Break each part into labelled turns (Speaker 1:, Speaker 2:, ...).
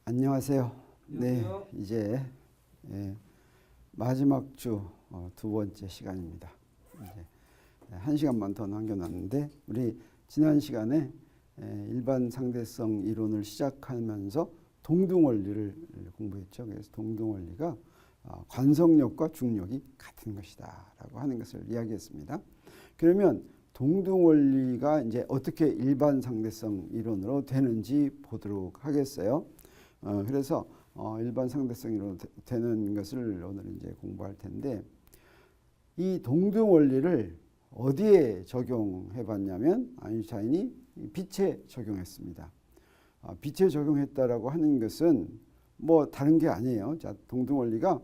Speaker 1: 안녕하세요. 네,
Speaker 2: 안녕하세요.
Speaker 1: 이제 마지막 주 두 번째 시간입니다. 이제 1시간만 더 남겨놨는데 우리 지난 시간에 일반 상대성 이론을 시작하면서 동등원리를 공부했죠. 그래서 동등원리가 관성력과 중력이 같은 것이다라고 하는 것을 이야기했습니다. 그러면 동등원리가 이제 어떻게 일반 상대성 이론으로 되는지 보도록 하겠어요. 그래서 일반 상대성으로 되는 것을 오늘 이제 공부할 텐데, 이 동등 원리를 어디에 적용해 봤냐면 아인슈타인이 빛에 적용했습니다. 빛에 적용했다라고 하는 것은 뭐 다른 게 아니에요. 자, 동등 원리가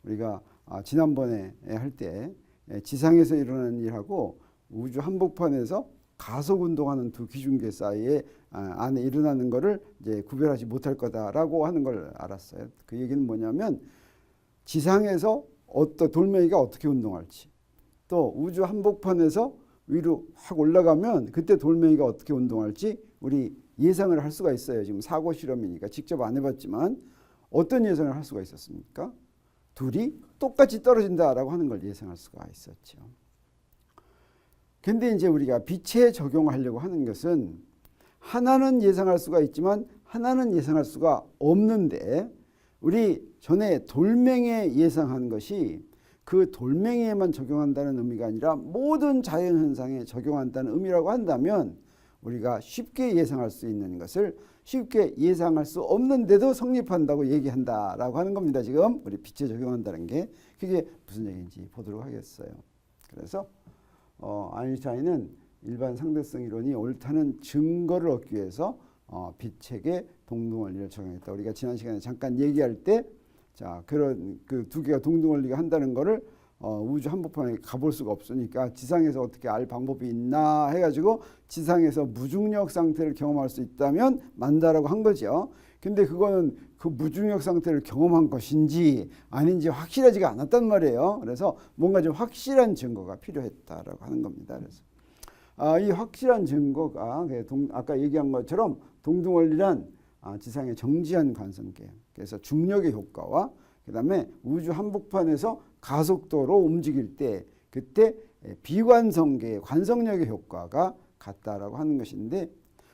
Speaker 1: 우리가 지난번에 할 때 지상에서 일어나는 일하고 우주 한복판에서 가속 운동하는 두 기중계 사이에 안에 일어나는 것을 이제 구별하지 못할 거다라고 하는 걸 알았어요. 그 얘기는 뭐냐면 지상에서 어떤 돌멩이가 어떻게 운동할지, 또 우주 한복판에서 위로 확 올라가면 그때 돌멩이가 어떻게 운동할지 우리 예상을 할 수가 있어요. 지금 사고 실험이니까 직접 안 해봤지만 어떤 예상을 할 수가 있었습니까? 둘이 똑같이 떨어진다라고 하는 걸 예상할 수가 있었죠. 근데 이제 우리가 빛에 적용하려고 하는 것은 하나는 예상할 수가 있지만 하나는 예상할 수가 없는데, 우리 전에 돌멩이에 예상한 것이 그 돌멩이에만 적용한다는 의미가 아니라 모든 자연현상에 적용한다는 의미라고 한다면 우리가 쉽게 예상할 수 있는 것을 쉽게 예상할 수 없는데도 성립한다고 얘기한다라고 하는 겁니다. 지금 우리 빛에 적용한다는 게 그게 무슨 얘기인지 보도록 하겠어요. 그래서 아인슈타인은 일반 상대성 이론이 옳다는 증거를 얻기 위해서 빛에게 동등원리를 적용했다. 우리가 지난 시간에 잠깐 얘기할 때, 자, 그런 그 두 개가 동등원리가 한다는 거를 우주 한복판에 가볼 수가 없으니까 지상에서 어떻게 알 방법이 있나 해가지고 지상에서 무중력 상태를 경험할 수 있다면 만다라고 한 거죠. 근데 그거는 그 무중력 상태를 경험한 것인지 아닌지 확실하지가 않았단 말이에요. 그래서 뭔가 좀 확실한 증거가 필요했다라고 하는 겁니다. 그래서 이 확실한 증거가 아까 얘기한 것처럼 동등원리란 지상의 정지한 관성계, 그래서 중력의 효과와 그 다음에 우주 한복판에서 가속도로 움직일 때 그때 비관성계의 관성력의 효과가 같다라고 하는 것인데,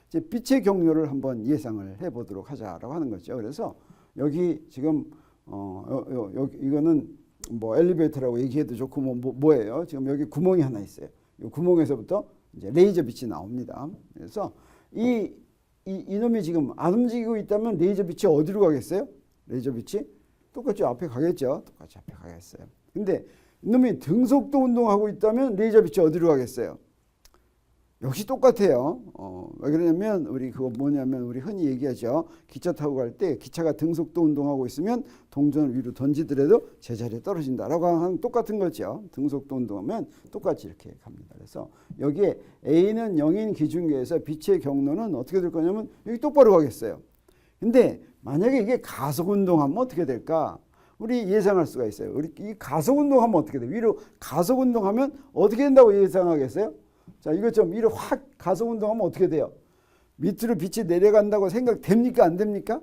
Speaker 1: 이제 빛의 경로를 한번 예상을 해보도록 하자라고 하는 거죠. 그래서 여기 지금 이거는 뭐 엘리베이터라고 얘기해도 좋고 뭐예요? 지금 여기 구멍이 하나 있어요. 이 구멍에서부터 이제 레이저 빛이 나옵니다. 그래서 이놈이 지금 안 움직이고 있다면 레이저 빛이 어디로 가겠어요? 레이저 빛이 똑같이 앞에 가겠죠. 똑같이 앞에 가겠어요. 근데 이놈이 등속도 운동하고 있다면 레이저 빛이 어디로 가겠어요? 역시 똑같아요. 왜 그러냐면 우리 그거 뭐냐면 우리 흔히 얘기하죠. 기차 타고 갈 때 기차가 등속도 운동하고 있으면 동전을 위로 던지더라도 제자리에 떨어진다라고 하는 똑같은 거죠. 등속도 운동하면 똑같이 이렇게 갑니다. 그래서 여기에 A는 0인 기준계에서 빛의 경로는 어떻게 될 거냐면 여기 똑바로 가겠어요. 근데 만약에 이게 가속 운동하면 어떻게 될까? 우리 예상할 수가 있어요. 우리 이 가속 운동하면 어떻게 돼? 위로 가속 운동하면 어떻게 된다고 예상하겠어요? 자, 이것 좀 위로 확 가속 운동하면 어떻게 돼요? 밑으로 빛이 내려간다고 생각됩니까? 안 됩니까?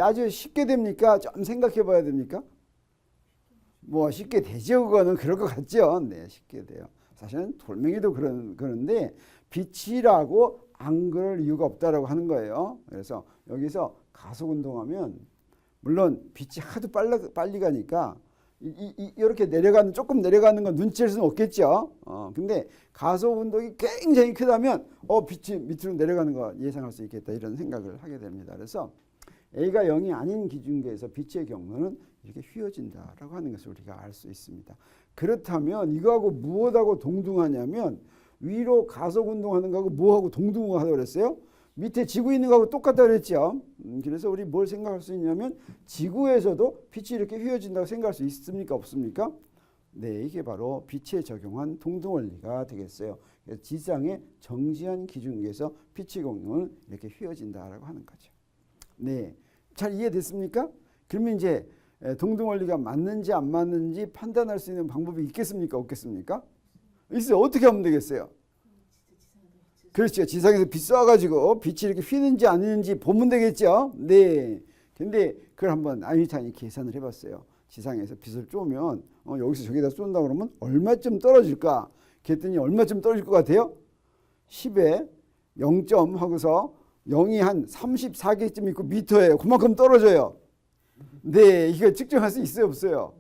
Speaker 1: 아주 쉽게 됩니까? 좀 생각해 봐야 됩니까? 뭐 쉽게 되죠. 그거는 그럴 것 같죠. 네, 쉽게 돼요. 사실은 돌멩이도 그런데 빛이라고 안 그럴 이유가 없다라고 하는 거예요. 그래서 여기서 가속 운동하면 물론 빛이 하도 빨리 가니까 이렇게 조금 내려가는 건 눈치챌 수는 없겠죠. 근데 가속 운동이 굉장히 크다면 빛이 밑으로 내려가는 거 예상할 수 있겠다, 이런 생각을 하게 됩니다. 그래서 A가 0이 아닌 기준계에서 빛의 경로는 이렇게 휘어진다라고 하는 것을 우리가 알 수 있습니다. 그렇다면 이거하고 무엇하고 동등하냐면 위로 가속 운동하는 거하고 뭐하고 동등하다고 그랬어요? 밑에 지구 있는 거하고 똑같다 그랬죠. 그래서 우리 뭘 생각할 수 있냐면 지구에서도 빛이 이렇게 휘어진다고 생각할 수 있습니까? 없습니까? 네, 이게 바로 빛에 적용한 동등원리가 되겠어요. 그래서 지상의 정지한 기준계에서 빛의 경로는 이렇게 휘어진다라고 하는 거죠. 네, 잘 이해됐습니까? 그러면 이제 동등원리가 맞는지 안 맞는지 판단할 수 있는 방법이 있겠습니까? 없겠습니까? 있어요. 어떻게 하면 되겠어요? 그렇죠. 지상에서 빛 쏴가지고 빛이 이렇게 휘는지 아니는지 보면 되겠죠. 네. 근데 그걸 한번 아인슈타인이 계산을 해봤어요. 지상에서 빛을 쏘면 여기서 저기다 쏜다 그러면 얼마쯤 떨어질까? 그랬더니 얼마쯤 떨어질 것 같아요? 10에 0점 하고서 0이 한 34개쯤 있고 미터예요. 그만큼 떨어져요. 네, 이거 측정할 수 있어요, 없어요?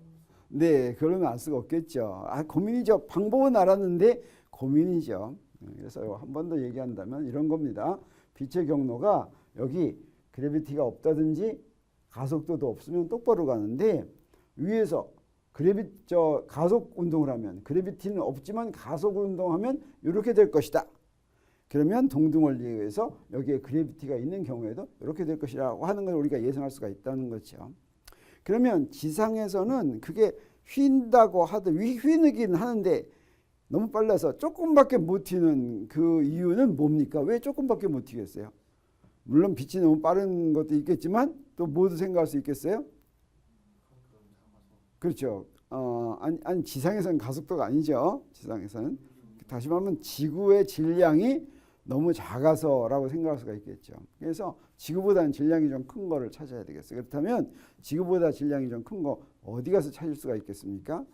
Speaker 1: 네, 그러면 알 수가 없겠죠. 고민이죠. 방법은 알았는데 고민이죠. 그래서 한 번 더 얘기한다면 이런 겁니다. 빛의 경로가 여기 그래비티가 없다든지 가속도도 없으면 똑바로 가는데 위에서 가속 운동을 하면 그래비티는 없지만 가속 운동하면 이렇게 될 것이다. 그러면 동등원리에 의해서 여기에 그래비티가 있는 경우에도 이렇게 될 것이라고 하는 걸 우리가 예상할 수가 있다는 거죠. 그러면 지상에서는 그게 휜다고 휘느긴 하는데 너무 빨라서 조금밖에 못 튀는 그 이유는 뭡니까? 왜 조금밖에 못 튀겠어요? 물론 빛이 너무 빠른 것도 있겠지만 또 뭐도 생각할 수 있겠어요? 그렇죠. 아니 지상에서는 가속도가 아니죠. 지상에서는 다시 말하면 지구의 질량이 너무 작아서라고 생각할 수가 있겠죠. 그래서 지구보다는 질량이 좀 큰 거를 찾아야 되겠어요. 그렇다면 지구보다 질량이 좀 큰 거 어디 가서 찾을 수가 있겠습니까?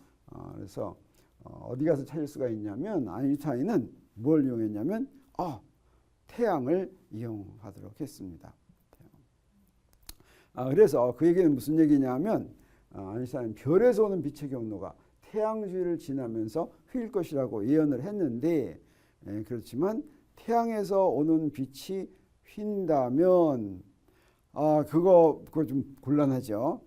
Speaker 1: 그래서 어디 가서 찾을 수가 있냐면 아인슈타인은 뭘 이용했냐면 태양을 이용하도록 했습니다. 그래서 그 얘기는 무슨 얘기냐면 아인슈타인은 별에서 오는 빛의 경로가 태양 주위를 지나면서 휠 것이라고 예언을 했는데 그렇지만 태양에서 오는 빛이 휜다면 그거 좀 곤란하죠.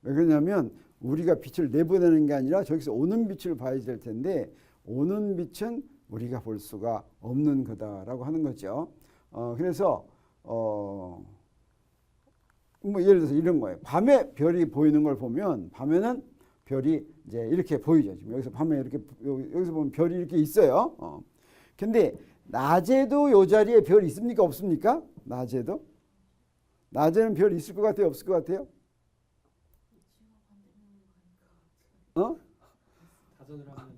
Speaker 1: 왜 그러냐면 우리가 빛을 내보내는 게 아니라 저기서 오는 빛을 봐야 될 텐데 오는 빛은 우리가 볼 수가 없는 거다라고 하는 거죠. 그래서 뭐 예를 들어서 이런 거예요. 밤에 별이 보이는 걸 보면 밤에는 별이 이제 이렇게 보이죠. 지금 여기서 밤에 이렇게 여기서 보면 별이 이렇게 있어요. 근데 낮에도 이 자리에 별 있습니까? 없습니까? 낮에도? 낮에는 별 있을 것 같아요? 없을 것 같아요?
Speaker 2: 자전을 하면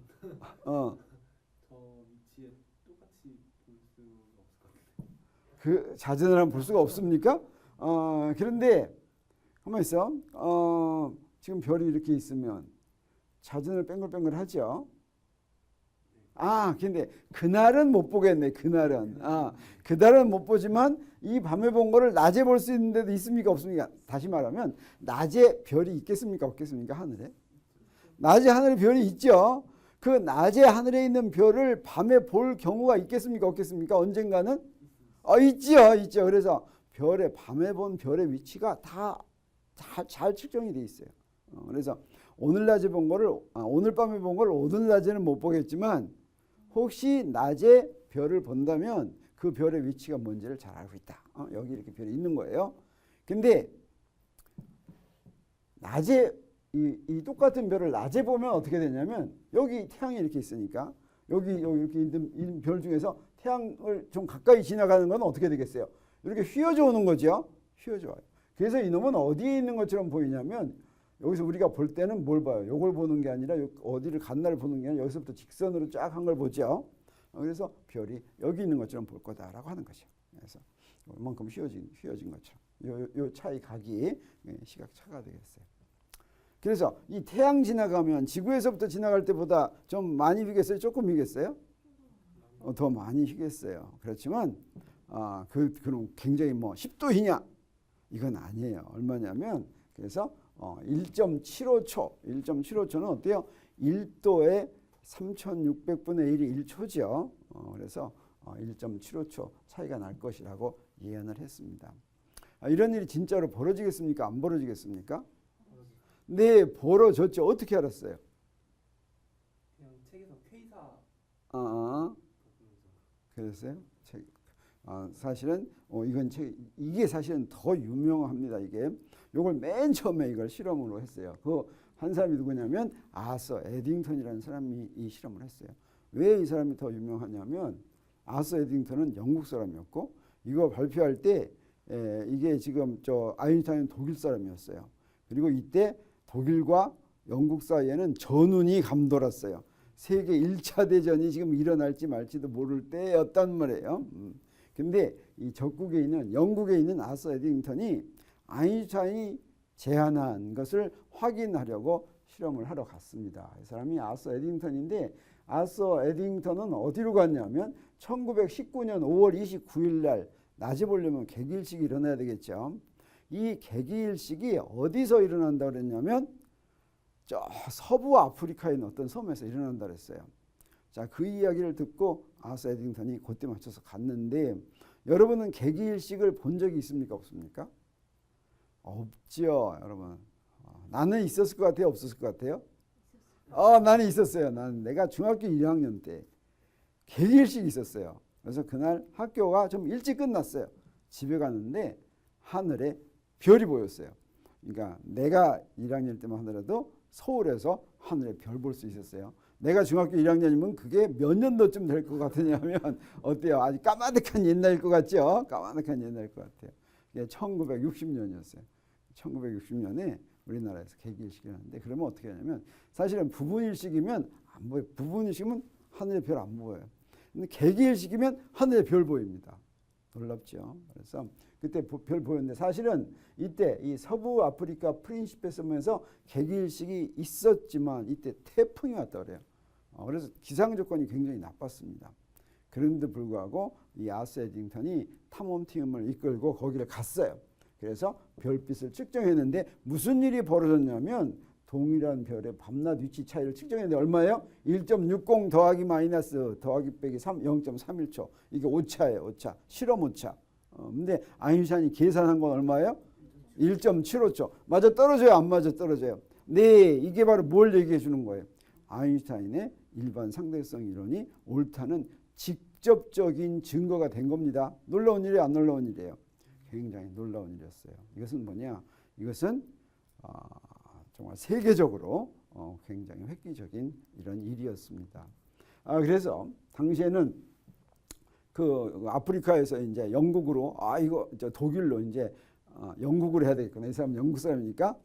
Speaker 2: 저 위치에 똑같이 볼 수가 없을 것 같아요.
Speaker 1: 그 자전을 하면 볼 수가 없습니까? 그런데 가만히 있어. 지금 별이 이렇게 있으면 자전을 뱅글뱅글 하죠. 근데 그날은 못 보겠네. 그날은 못 보지만 이 밤에 본 거를 낮에 볼 수 있는 데도 있습니까? 없습니까? 다시 말하면 낮에 별이 있겠습니까? 없겠습니까? 하늘에? 낮에 하늘에 별이 있죠. 그 낮에 하늘에 있는 별을 밤에 볼 경우가 있겠습니까? 없겠습니까? 언젠가는? 있죠. 그래서 밤에 본 별의 위치가 다 잘 측정이 돼 있어요. 그래서 오늘 낮에 본 거를 오늘 밤에 본 걸 오늘 낮에는 못 보겠지만 혹시 낮에 별을 본다면 그 별의 위치가 뭔지를 잘 알고 있다. 여기 이렇게 별이 있는 거예요. 근데 낮에 이 똑같은 별을 낮에 보면 어떻게 되냐면 여기 태양이 이렇게 있으니까 여기 이렇게 있는 별 중에서 태양을 좀 가까이 지나가는 건 어떻게 되겠어요? 이렇게 휘어져 오는 거죠. 휘어져 와요. 그래서 이놈은 어디에 있는 것처럼 보이냐면 여기서 우리가 볼 때는 뭘 봐요? 요걸 보는 게 아니라 어디를 간날 보는 게 아니라 여기서부터 직선으로 쫙 한 걸 보죠. 그래서 별이 여기 있는 것처럼 볼 거다라고 하는 거죠. 그래서 이만큼 휘어진 것처럼 요 차이 각이 시각 차가 되겠어요. 그래서 이 태양 지나가면 지구에서부터 지나갈 때보다 좀 많이 휘겠어요? 조금 휘겠어요? 더 많이 휘겠어요. 그렇지만 그럼 굉장히 10도 휘냐? 이건 아니에요. 얼마냐면 그래서 1.75초. 1.75초는 어때요? 1도에 3600분의 1이 1초죠. 그래서 1.75초 차이가 날 것이라고 예언을 했습니다. 이런 일이 진짜로 벌어지겠습니까? 안 벌어지겠습니까? 네, 벌어졌죠. 어떻게 알았어요?
Speaker 2: 그냥 책에서 퀘이사.
Speaker 1: 그랬어요? 사실은 이게 사실은 더 유명합니다. 이게 요걸 맨 처음에 이걸 실험으로 했어요. 그 한 사람이 누구냐면 아서 에딩턴이라는 사람이 이 실험을 했어요. 왜 이 사람이 더 유명하냐면 아서 에딩턴은 영국 사람이었고 이거 발표할 때 이게 지금 아인슈타인은 독일 사람이었어요. 그리고 이때 독일과 영국 사이에는 전운이 감돌았어요. 세계 1차 대전이 지금 일어날지 말지도 모를 때였단 말이에요. 근데 이 적국에 있는 영국에 있는 아서 에딩턴이 아인슈타인이 제안한 것을 확인하려고 실험을 하러 갔습니다. 이 사람이 아서 에딩턴인데 아서 에딩턴은 어디로 갔냐면 1919년 5월 29일 날 낮에 보려면 개기일식이 일어나야 되겠죠. 이 개기일식이 어디서 일어난다 그랬냐면 저 서부 아프리카에 있는 어떤 섬에서 일어난다 그랬어요. 자, 그 이야기를 듣고 아서 에딩턴이 그때 맞춰서 갔는데 여러분은 개기일식을 본 적이 있습니까? 없습니까? 없죠, 여러분. 나는 있었을 것 같아요? 없었을 것 같아요? 나는 있었어요. 내가 중학교 1학년 때 개기일식이 있었어요. 그래서 그날 학교가 좀 일찍 끝났어요. 집에 갔는데 하늘에 별이 보였어요. 그러니까 내가 1학년 때만 하더라도 서울에서 하늘에 별 볼 수 있었어요. 내가 중학교 1학년이면 그게 몇 년도쯤 될 것 같으냐면 어때요? 아주 까마득한 옛날일 것 같죠? 까마득한 옛날일 것 같아요. 이게 1960년이었어요. 1960년에 우리나라에서 개기일식이 하는데 그러면 어떻게 하냐면 사실은 부분일식이면 안 보여요. 부분일식이면 하늘에 별 안 보여요. 근데 개기일식이면 하늘에 별 보입니다. 놀랍죠. 그래서 그때 별 보였는데 사실은 이때 이 서부 아프리카 프린시페 섬에서 개기일식이 있었지만 이때 태풍이 왔다 그래요. 그래서 기상 조건이 굉장히 나빴습니다. 그런데 불구하고 이 아서 에딩턴이 탐험팀을 이끌고 거기를 갔어요. 그래서 별빛을 측정했는데 무슨 일이 벌어졌냐면 동일한 별의 밤낮 위치 차이를 측정했는데 얼마예요? 1.60 더하기 마이너스 더하기 빼기 0.31초. 이게 오차예요. 오차. 실험 오차. 근데 아인슈타인이 계산한 건 얼마예요? 1.75초. 맞아 떨어져요? 안 맞아 떨어져요? 네, 이게 바로 뭘 얘기해 주는 거예요? 아인슈타인의 일반 상대성 이론이 옳다는 직접적인 증거가 된 겁니다. 놀라운 일이에요? 안 놀라운 일이에요? 굉장히 놀라운 일이었어요. 이것은 뭐냐? 이것은 정말 세계적으로 굉장히 획기적인 이런 일이었습니다. 그래서 당시에는 그 아프리카에서 이제 영국으로 이거 독일로 이제 영국으로 해야 되겠구나. 이 사람 영국 사람이니까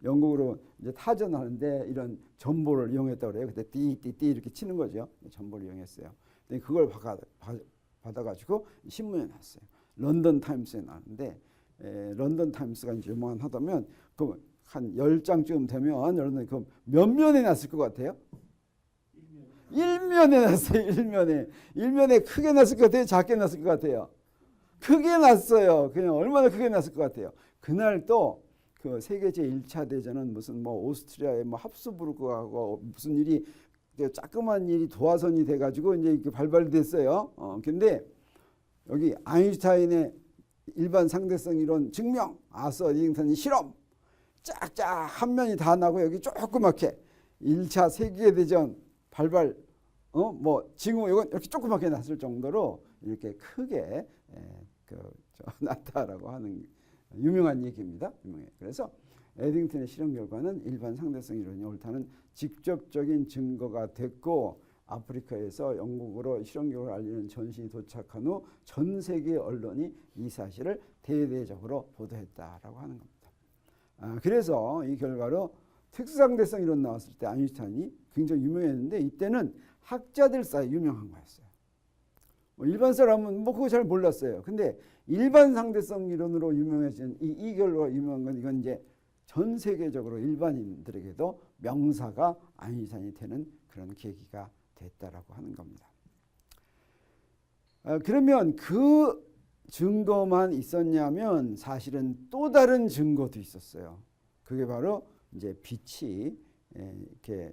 Speaker 1: 영국으로 이제 타전하는데 이런 전보를 이용했다고 그래요. 그때 띠띠띠 이렇게 치는 거죠. 전보를 이용했어요. 근데 그걸 받아가지고 신문에 났어요. 런던 타임스에 나왔는데 런던 타임스가 이제 요만하다면 그 한 10장쯤 되면 여러분 그 몇 면에 났을 것 같아요? 1면에 났어요. 1면에 크게 났을 것 같아요? 작게 났을 것 같아요? 크게 났어요. 그냥 얼마나 크게 났을 것 같아요? 그날 또 그 세계 제1차 대전은 무슨 뭐 오스트리아의 뭐 합스부르크하고 무슨 일이 자그만 일이 도화선이 돼가지고 이제 이렇게 발발됐어요. 근데 여기 아인슈타인의 일반 상대성 이론 증명, 아서 에딩턴이 실험, 쫙쫙 한 면이 다 나고 여기 조그맣게 1차 세계대전 발발, 뭐 징후 이건 이렇게 조그맣게 났을 정도로 이렇게 크게 났다라고 하는 유명한 얘기입니다. 그래서 에딩턴의 실험 결과는 일반 상대성 이론이 옳다는 직접적인 증거가 됐고 아프리카에서 영국으로 실험 결과를 알리는 전신이 도착한 후 전 세계 언론이 이 사실을 대대적으로 보도했다라고 하는 겁니다. 그래서 이 결과로 특수상대성 이론 나왔을 때 아인슈타인이 굉장히 유명했는데 이때는 학자들 사이에 유명한 거였어요. 일반 사람은 뭐 그거 잘 몰랐어요. 근데 일반 상대성 이론으로 유명해진 이 결과가 유명한 건 이건 이제 전 세계적으로 일반인들에게도 명사가 아인슈타인이 되는 그런 계기가 됐다라고 하는 겁니다. 그러면 그 증거만 있었냐면 사실은 또 다른 증거도 있었어요. 그게 바로 이제 빛이 이렇게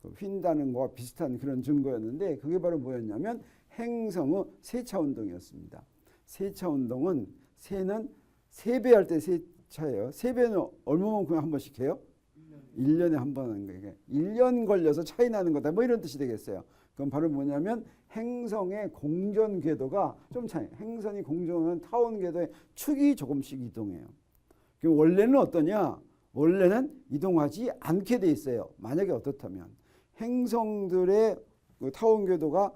Speaker 1: 휜다는 것과 비슷한 그런 증거였는데 그게 바로 뭐였냐면 행성의 세차 운동이었습니다. 세차 운동은 세는 세배할 때 세차예요. 세배는 얼마만큼 한 번씩 해요? 1년에 한 번 하는 거예요. 1년 걸려서 차이 나는 거다. 뭐 이런 뜻이 되겠어요. 그건 바로 뭐냐면 행성의 공전 궤도가 좀 차이. 행성이 공전하는 타원 궤도의 축이 조금씩 이동해요. 원래는 어떠냐? 원래는 이동하지 않게 돼 있어요. 만약에 어떻다면 행성들의 그 타원 궤도가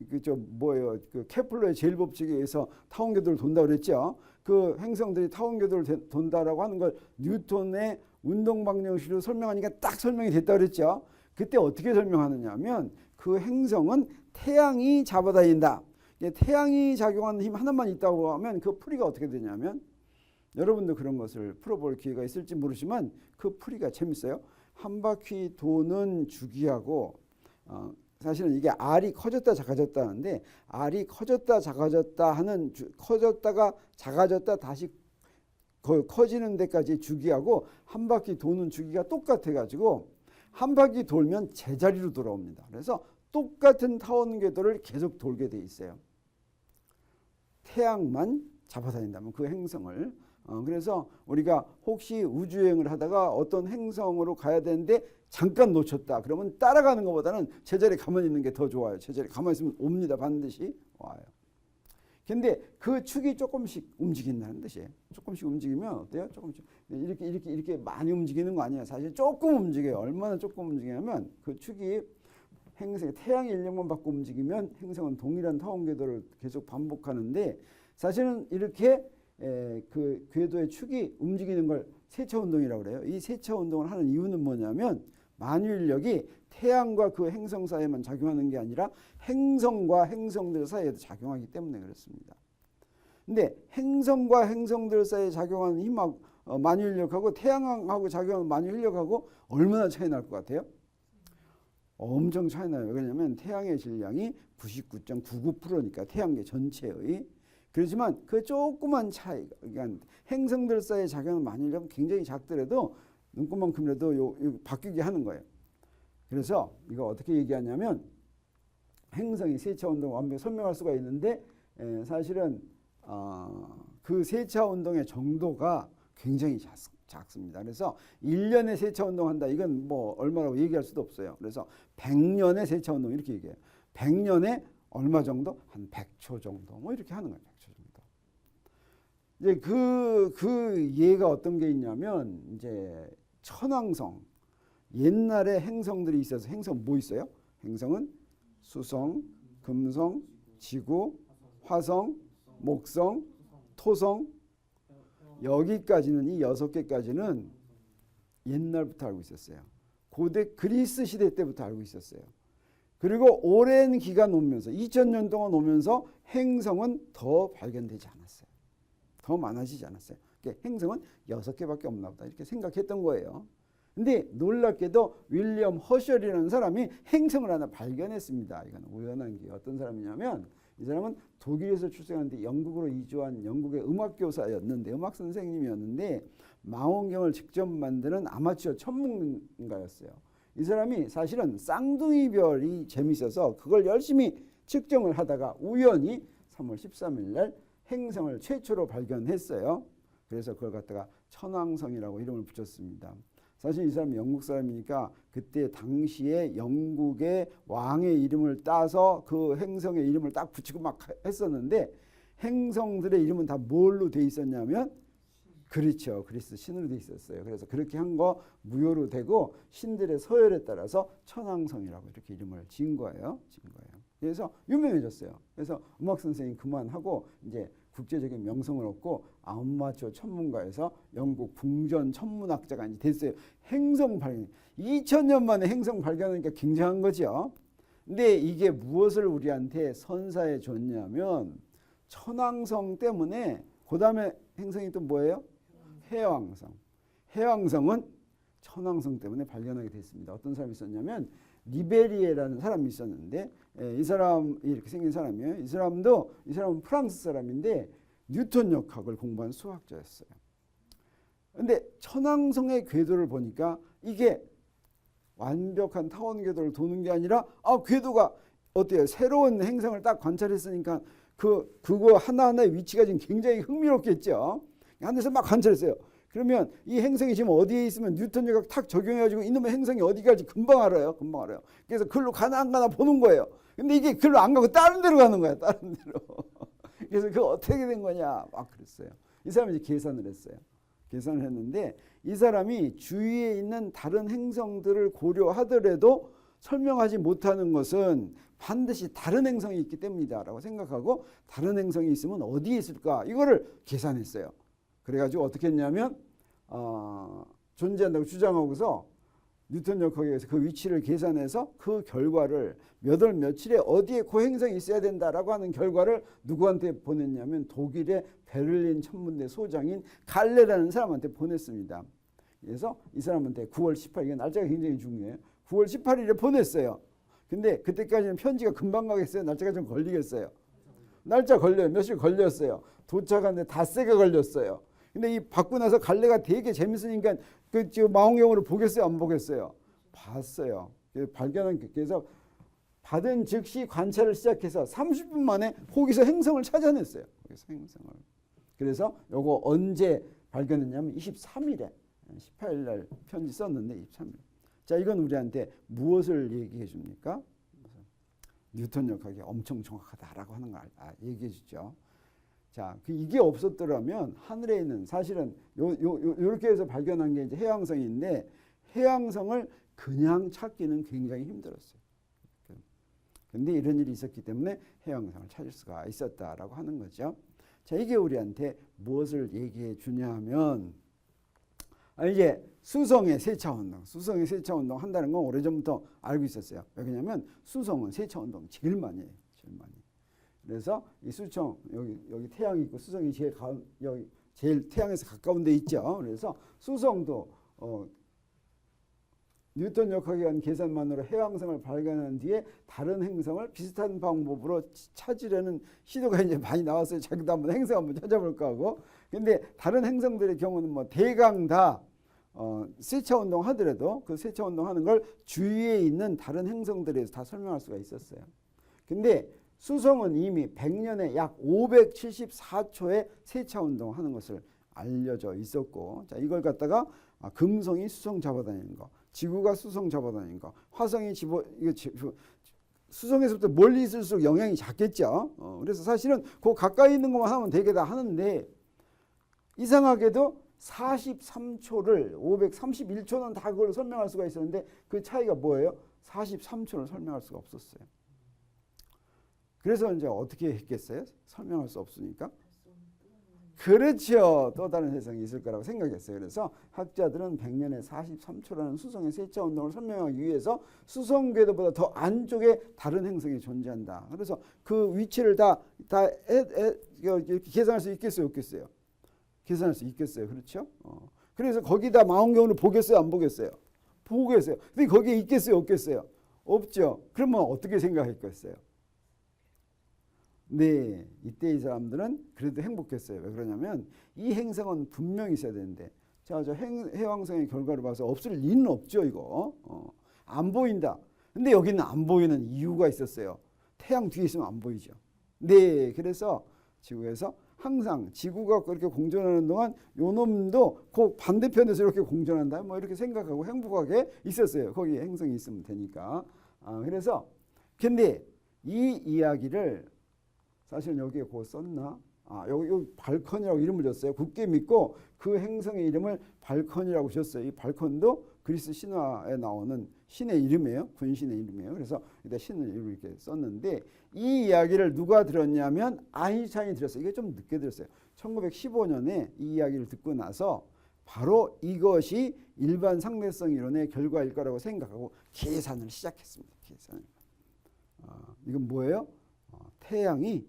Speaker 1: 그 케플러의 제일법칙에 의해서 타원 궤도를 돈다 그랬죠. 그 행성들이 타원 궤도를 돈다라고 하는 걸 뉴턴의 운동 방정식으로 설명하니까 딱 설명이 됐다 그랬죠. 그때 어떻게 설명하느냐 하면 그 행성은 태양이 잡아다닌다. 태양이 작용하는 힘 하나만 있다고 하면 그 풀이가 어떻게 되냐면 여러분도 그런 것을 풀어볼 기회가 있을지 모르지만 그 풀이가 재밌어요. 한 바퀴 도는 주기하고 사실은 이게 R이 커졌다 작아졌다 하는데 R이 커졌다 작아졌다 하는 커졌다가 작아졌다 다시 커지는 데까지 주기하고 한 바퀴 도는 주기가 똑같아 가지고 한 바퀴 돌면 제자리로 돌아옵니다. 그래서 똑같은 타원 궤도를 계속 돌게 돼 있어요. 태양만 잡아다닌다면 그 행성을 그래서 우리가 혹시 우주여행을 하다가 어떤 행성으로 가야 되는데 잠깐 놓쳤다 그러면 따라가는 것보다는 제자리에 가만히 있는 게 더 좋아요. 제자리에 가만히 있으면 옵니다. 반드시 와요. 근데 그 축이 조금씩 움직인다는 뜻이에요. 조금씩 움직이면 어때요? 조금씩 이렇게 많이 움직이는 거 아니에요. 사실 조금 움직여요. 얼마나 조금 움직이냐면 그 축이 행성 태양의 인력만 받고 움직이면 행성은 동일한 타원 궤도를 계속 반복하는데 사실은 이렇게 그 궤도의 축이 움직이는 걸 세차 운동이라고 그래요. 이 세차 운동을 하는 이유는 뭐냐면 만유인력이 태양과 그 행성 사이에만 작용하는 게 아니라 행성과 행성들 사이에도 작용하기 때문에 그렇습니다. 근데 행성과 행성들 사이에 작용하는 힘하고 만유인력하고 태양하고 작용하는 만유인력하고 얼마나 차이 날 것 같아요? 엄청 차이 나요. 왜냐하면 태양의 질량이 99.99%니까 태양계 전체의 그렇지만 그 조그만 차이 그러니까 행성들 사이에 작용하는 만유인력은 굉장히 작더라도 눈곱만큼이라도 요 바뀌게 하는 거예요. 그래서 이거 어떻게 얘기하냐면 행성이 세차 운동 완벽히 설명할 수가 있는데 사실은 그 세차 운동의 정도가 굉장히 작습니다. 그래서 1년에 세차 운동한다. 이건 뭐 얼마라고 얘기할 수도 없어요. 그래서 100년의 세차 운동 이렇게 얘기해요. 100년에 얼마 정도? 한 100초 정도. 뭐 이렇게 하는 거예요. 100초 정도. 이제 그 예가 어떤 게 있냐면 이제 천왕성 옛날에 행성들이 있어서 행성 뭐 있어요? 행성은 수성, 금성, 지구, 화성, 목성, 토성 여기까지는 이 6개까지는 옛날부터 알고 있었어요. 고대 그리스 시대 때부터 알고 있었어요. 그리고 오랜 기간 오면서 2000년 동안 오면서 행성은 더 발견되지 않았어요. 더 많아지지 않았어요. 그러니까 행성은 6개밖에 없나 보다 이렇게 생각했던 거예요. 근데 놀랍게도 윌리엄 허셜이라는 사람이 행성을 하나 발견했습니다. 이건 우연한 게 어떤 사람이냐면 이 사람은 독일에서 출생했는데 영국으로 이주한 영국의 음악교사였는데 음악 선생님이었는데 망원경을 직접 만드는 아마추어 천문가였어요. 이 사람이 사실은 쌍둥이별이 재밌어서 그걸 열심히 측정을 하다가 우연히 3월 13일 날 행성을 최초로 발견했어요. 그래서 그걸 갖다가 천왕성이라고 이름을 붙였습니다. 사실 이 사람이 영국 사람이니까 그때 당시에 영국의 왕의 이름을 따서 그 행성의 이름을 딱 붙이고 막 했었는데 행성들의 이름은 다 뭘로 돼 있었냐면 그렇죠. 그리스 신으로 돼 있었어요. 그래서 그렇게 한 거 무효로 되고 신들의 서열에 따라서 천왕성이라고 이렇게 이름을 지은 거예요. 그래서 유명해졌어요. 그래서 음악 선생님 그만하고 이제 국제적인 명성을 얻고 아마추어 천문가에서 영국 궁전 천문학자가 이제 됐어요. 행성 발견. 2000년 만에 행성 발견하니까 굉장한 거죠. 근데 이게 무엇을 우리한테 선사해 줬냐면 천왕성 때문에 그다음에 행성이 또 뭐예요? 해왕성. 해왕성은 천왕성 때문에 발견하게 됐습니다. 어떤 사람이 있었냐면 리베리에라는 사람이 있었는데 이 사람이 이렇게 생긴 사람이에요. 이 사람은 프랑스 사람인데 뉴턴 역학을 공부한 수학자였어요. 근데 천왕성의 궤도를 보니까 이게 완벽한 타원 궤도를 도는 게 아니라 궤도가 어때요? 새로운 행성을 딱 관찰했으니까 그거 하나하나의 위치가 지금 굉장히 흥미롭겠죠. 하늘에서 막 관찰했어요. 그러면 이 행성이 지금 어디에 있으면 뉴턴 역학 탁 적용해가지고 이놈의 행성이 어디 갈지 금방 알아요. 그래서 글로 가나 안 가나 보는 거예요. 근데 이게 글로 안 가고 다른 데로 가는 거야. 다른 데로. 그래서 그거 어떻게 된 거냐 막 그랬어요. 이 사람이 이제 계산을 했어요. 계산을 했는데 이 사람이 주위에 있는 다른 행성들을 고려하더라도 설명하지 못하는 것은 반드시 다른 행성이 있기 때문이다라고 생각하고 다른 행성이 있으면 어디에 있을까 이거를 계산했어요. 그래가지고 어떻게 했냐면 존재한다고 주장하고서 뉴턴 역학에 의해서 그 위치를 계산해서 그 결과를 몇 월 며칠에 어디에 그 행성이 있어야 된다라고 하는 결과를 누구한테 보냈냐면 독일의 베를린 천문대 소장인 갈레라는 사람한테 보냈습니다. 그래서 이 사람한테 9월 18일, 이게 날짜가 굉장히 중요해요. 9월 18일에 보냈어요. 근데 그때까지는 편지가 금방 가겠어요? 날짜가 좀 걸리겠어요? 날짜 걸려요. 며칠 걸렸어요. 도착하는데 닷새가 걸렸어요. 근데 이 받고 나서 갈래가 되게 재밌으니까 그 지금 망원경으로 보겠어요? 안 보겠어요? 봤어요. 발견한 그래서 받은 즉시 관찰을 시작해서 30분 만에 거기서 행성을 찾아냈어요. 거기서 행성을. 그래서 요거 언제 발견했냐면 23일에 18일 날 편지 썼는데 23일. 자, 이건 우리한테 무엇을 얘기해 줍니까? 뉴턴 역학이 엄청 정확하다라고 하는 걸 얘기해 주죠. 자, 이게 없었더라면 하늘에 있는 사실은 요렇게 해서 발견한 게 이제 해왕성인데 해왕성을 그냥 찾기는 굉장히 힘들었어요. 근데 이런 일이 있었기 때문에 해왕성을 찾을 수가 있었다라고 하는 거죠. 자, 이게 우리한테 무엇을 얘기해 주냐면 이제 수성의 세차운동, 수성의 세차운동 한다는 건 오래전부터 알고 있었어요. 왜냐하면 수성은 세차운동 제일 많이 해요. 제일 많이. 그래서 이 수청 여기 태양이 있고 수성이 여기 제일 태양에서 가까운 데 있죠. 그래서 수성도 뉴턴 역학에 의한 계산만으로 해왕성을 발견한 뒤에 다른 행성을 비슷한 방법으로 찾으려는 시도가 이제 많이 나왔어요. 자기도 한번 행성 한번 찾아볼까 하고. 근데 다른 행성들의 경우는 뭐 대강 다 세차 운동 하더라도 그 세차 운동 하는 걸 주위에 있는 다른 행성들에서 다 설명할 수가 있었어요. 근데 수성은 이미 100년에 약 574초의 세차 운동 하는 것을 알려져 있었고, 자, 이걸 갖다가 금성이 수성 잡아다니는 거, 지구가 수성 잡아다니는 거, 화성이 수성에서부터 멀리 있을수록 영향이 작겠죠. 그래서 사실은 그 가까이 있는 것만 하면 되게 다 하는데 이상하게도 43초를 531초는 다 그걸 설명할 수가 있었는데 그 차이가 뭐예요? 43초를 설명할 수가 없었어요. 그래서 이제 어떻게 했겠어요? 설명할 수 없으니까. 그렇죠. 또 다른 세상이 있을 거라고 생각했어요. 그래서 학자들은 100년에 43초라는 수성의 세차 운동을 설명하기 위해서 수성 궤도보다 더 안쪽에 다른 행성이 존재한다. 그래서 그 위치를 다 이렇게 계산할 수 있겠어요? 없겠어요? 계산할 수 있겠어요. 그렇죠? 그래서 거기다 망원경으로 보겠어요? 안 보겠어요? 보겠어요. 근데 거기에 있겠어요? 없겠어요? 없죠. 그러면 어떻게 생각했겠어요? 네, 이때 이 사람들은 그래도 행복했어요. 왜 그러냐면 이 행성은 분명히 있어야 되는데, 자, 저 해왕성의 결과를 봐서 없을 리는 없죠, 이거. 안 보인다. 근데 여기는 안 보이는 이유가 있었어요. 태양 뒤에 있으면 안 보이죠. 네, 그래서 지구에서 항상 지구가 그렇게 공전하는 동안 요 놈도 그 반대편에서 이렇게 공전한다. 뭐 이렇게 생각하고 행복하게 있었어요. 거기에 행성이 있으면 되니까. 그래서 근데 이 이야기를 사실은 여기에 그 썼나? 여기 발컨이라고 이름을 줬어요. 굳게 믿고 그 행성의 이름을 발컨이라고 줬어요. 이 발컨도 그리스 신화에 나오는 신의 이름이에요. 군신의 이름이에요. 그래서 일단 신의 이름을 이렇게 썼는데 이 이야기를 누가 들었냐면 아인슈타인이 들었어요. 이게 좀 늦게 들었어요. 1915년에 이 이야기를 듣고 나서 바로 이것이 일반 상대성 이론의 결과일 거라고 생각하고 계산을 시작했습니다. 계산을. 이건 뭐예요? 태양이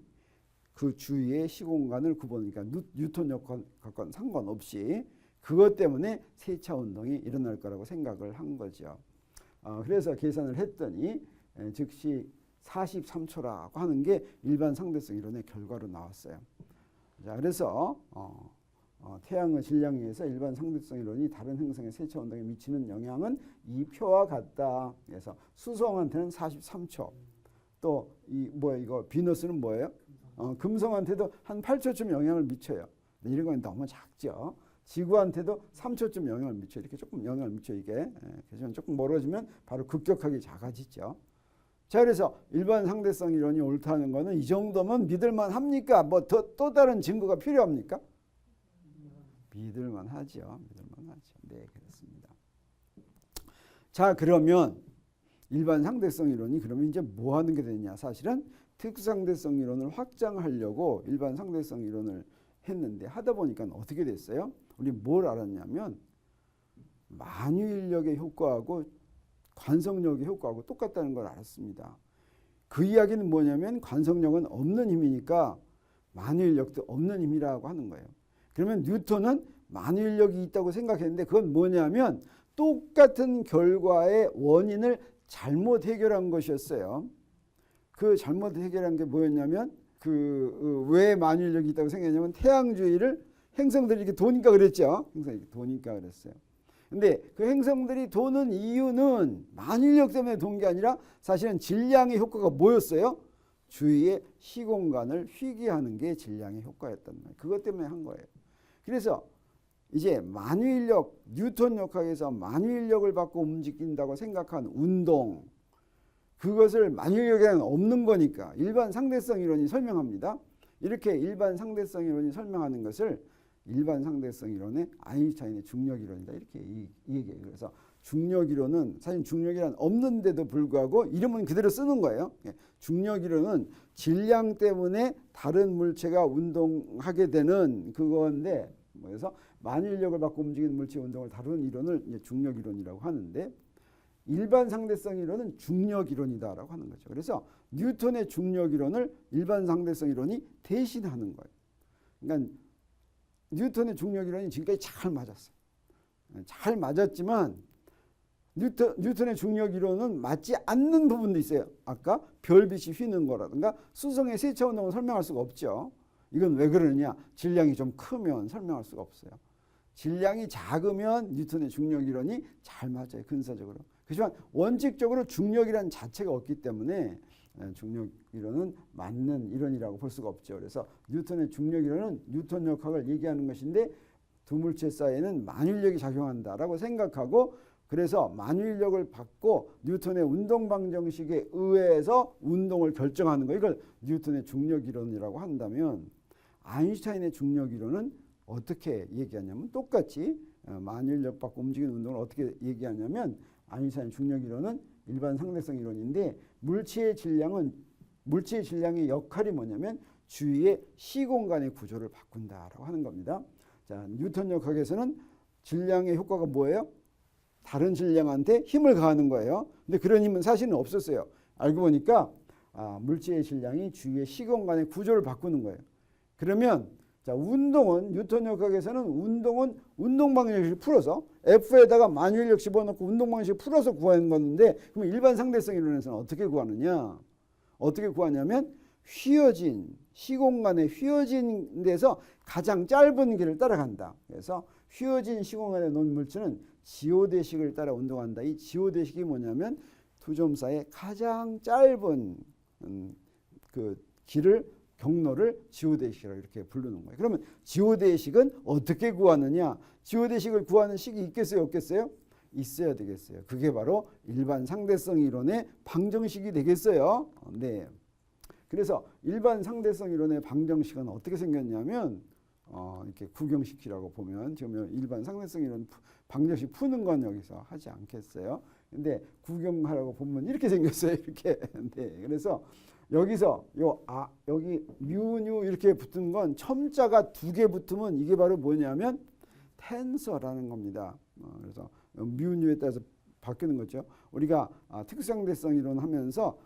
Speaker 1: 그 주위의 시공간을 구분하니까 뉴턴 역학과는 상관없이 그것 때문에 세차 운동이 일어날 거라고 생각을 한 거죠. 그래서 계산을 했더니 즉시 43초라고 하는 게 일반 상대성 이론의 결과로 나왔어요. 자, 그래서 태양의 질량에 의해서 일반 상대성 이론이 다른 행성의 세차 운동에 미치는 영향은 이 표와 같다. 그래서 수성한테는 43초. 또 이거 비너스는 뭐예요? 금성한테도 한 8초쯤 영향을 미쳐요. 이런 건 너무 작죠. 지구한테도 3초쯤 영향을 미쳐요. 이렇게 조금 영향을 미쳐 이게. 그래서 조금 멀어지면 바로 급격하게 작아지죠. 자, 그래서 일반 상대성 이론이 옳다는 거는 이 정도면 믿을만 합니까? 뭐 또 다른 증거가 필요합니까? 믿을만 하죠. 믿을만 하죠. 네, 그렇습니다. 자, 그러면 일반 상대성 이론이 그러면 이제 뭐 하는 게 되냐? 사실은 특수상대성 이론을 확장하려고 일반 상대성 이론을 했는데 하다 보니까 어떻게 됐어요? 우리 뭘 알았냐면 만유인력의 효과하고 관성력의 효과하고 똑같다는 걸 알았습니다. 그 이야기는 뭐냐면 관성력은 없는 힘이니까 만유인력도 없는 힘이라고 하는 거예요. 그러면 뉴턴은 만유인력이 있다고 생각했는데 그건 뭐냐면 똑같은 결과의 원인을 잘못 해결한 것이었어요. 그 잘못 해결한 게 뭐였냐면 왜 만유인력이 있다고 생각했냐면 태양주위를 행성들이 이렇게 도니까 그랬죠. 행성이 이렇게 도니까 그랬어요. 근데 그 행성들이 도는 이유는 만유인력 때문에 돈 게 아니라 사실은 질량의 효과가 뭐였어요? 주위의 시공간을 휘게 하는 게 질량의 효과였단 말이에요. 그것 때문에 한 거예요. 그래서 이제 만유인력, 뉴턴 역학에서 만유인력을 받고 움직인다고 생각한 운동, 그것을 만유인력에는 없는 거니까 일반 상대성 이론이 설명합니다. 이렇게 일반 상대성 이론이 설명하는 것을 일반 상대성 이론의 아인슈타인의 중력 이론이다 이렇게 얘기해요. 그래서 중력 이론은 사실 중력 이론 없는데도 불구하고 이름은 그대로 쓰는 거예요. 중력 이론은 질량 때문에 다른 물체가 운동하게 되는 그건데 그래서 만유인력을 받고 움직이는 물체 운동을 다루는 이론을 이제 중력 이론이라고 하는데 일반 상대성 이론은 중력 이론이다라고 하는 거죠. 그래서 뉴턴의 중력 이론을 일반 상대성 이론이 대신하는 거예요. 그러니까 뉴턴의 중력 이론이 지금까지 잘 맞았어요. 잘 맞았지만 뉴턴의 중력 이론은 맞지 않는 부분도 있어요. 아까 별빛이 휘는 거라든가 수성의 세차 운동을 설명할 수가 없죠. 이건 왜 그러느냐? 질량이 좀 크면 설명할 수가 없어요. 질량이 작으면 뉴턴의 중력 이론이 잘 맞아요. 근사적으로. 그렇지만 원칙적으로 중력이라는 자체가 없기 때문에 중력 이론은 맞는 이론이라고 볼 수가 없죠. 그래서 뉴턴의 중력 이론은 뉴턴 역학을 얘기하는 것인데 두 물체 사이에는 만유인력이 작용한다라고 생각하고 그래서 만유인력을 받고 뉴턴의 운동 방정식에 의해서 운동을 결정하는 거 이걸 뉴턴의 중력 이론이라고 한다면 아인슈타인의 중력 이론은 어떻게 얘기하냐면 똑같이 만유인력 받고 움직이는 운동을 어떻게 얘기하냐면 아인슈타인 중력 이론은 일반 상대성 이론인데 물체의 질량의 역할이 뭐냐면 주위의 시공간의 구조를 바꾼다라고 하는 겁니다. 자, 뉴턴 역학에서는 질량의 효과가 뭐예요? 다른 질량한테 힘을 가하는 거예요. 근데 그런 힘은 사실은 없었어요. 알고 보니까 물체의 질량이 주위의 시공간의 구조를 바꾸는 거예요. 그러면 자, 운동은 뉴턴 역학에서는 운동은 운동 방정식을 풀어서 F에다가 만유인력 집어넣고 운동 방정식을 풀어서 구하는 건데 그럼 일반 상대성 이론에서는 어떻게 구하느냐? 어떻게 구하냐면 휘어진 시공간에 휘어진 데서 가장 짧은 길을 따라간다. 그래서 휘어진 시공간에 놓은 물체는 지오대식을 따라 운동한다. 이 지오대식이 뭐냐면 두 점 사이에 가장 짧은 그 길을 경로를 지오대식이라고 이렇게 부르는 거예요. 그러면 지오대식은 어떻게 구하느냐? 지오대식을 구하는 식이 있겠어요? 없겠어요? 있어야 되겠어요. 그게 바로 일반 상대성 이론의 방정식이 되겠어요. 네. 그래서 일반 상대성 이론의 방정식은 어떻게 생겼냐면 이렇게 구경시키라고 보면 지금 일반 상대성 이론 방정식 푸는 건 여기서 하지 않겠어요. 근데 구경하라고 보면 이렇게 생겼어요. 이렇게. 네. 그래서 여기서 여기 뮤뉴 이렇게 붙은 건 첨자가 두 개 붙으면 이게 바로 뭐냐면 텐서라는 겁니다. 그래서 뮤뉴에 따라서 바뀌는 거죠. 우리가 특수상대성 이론 하면서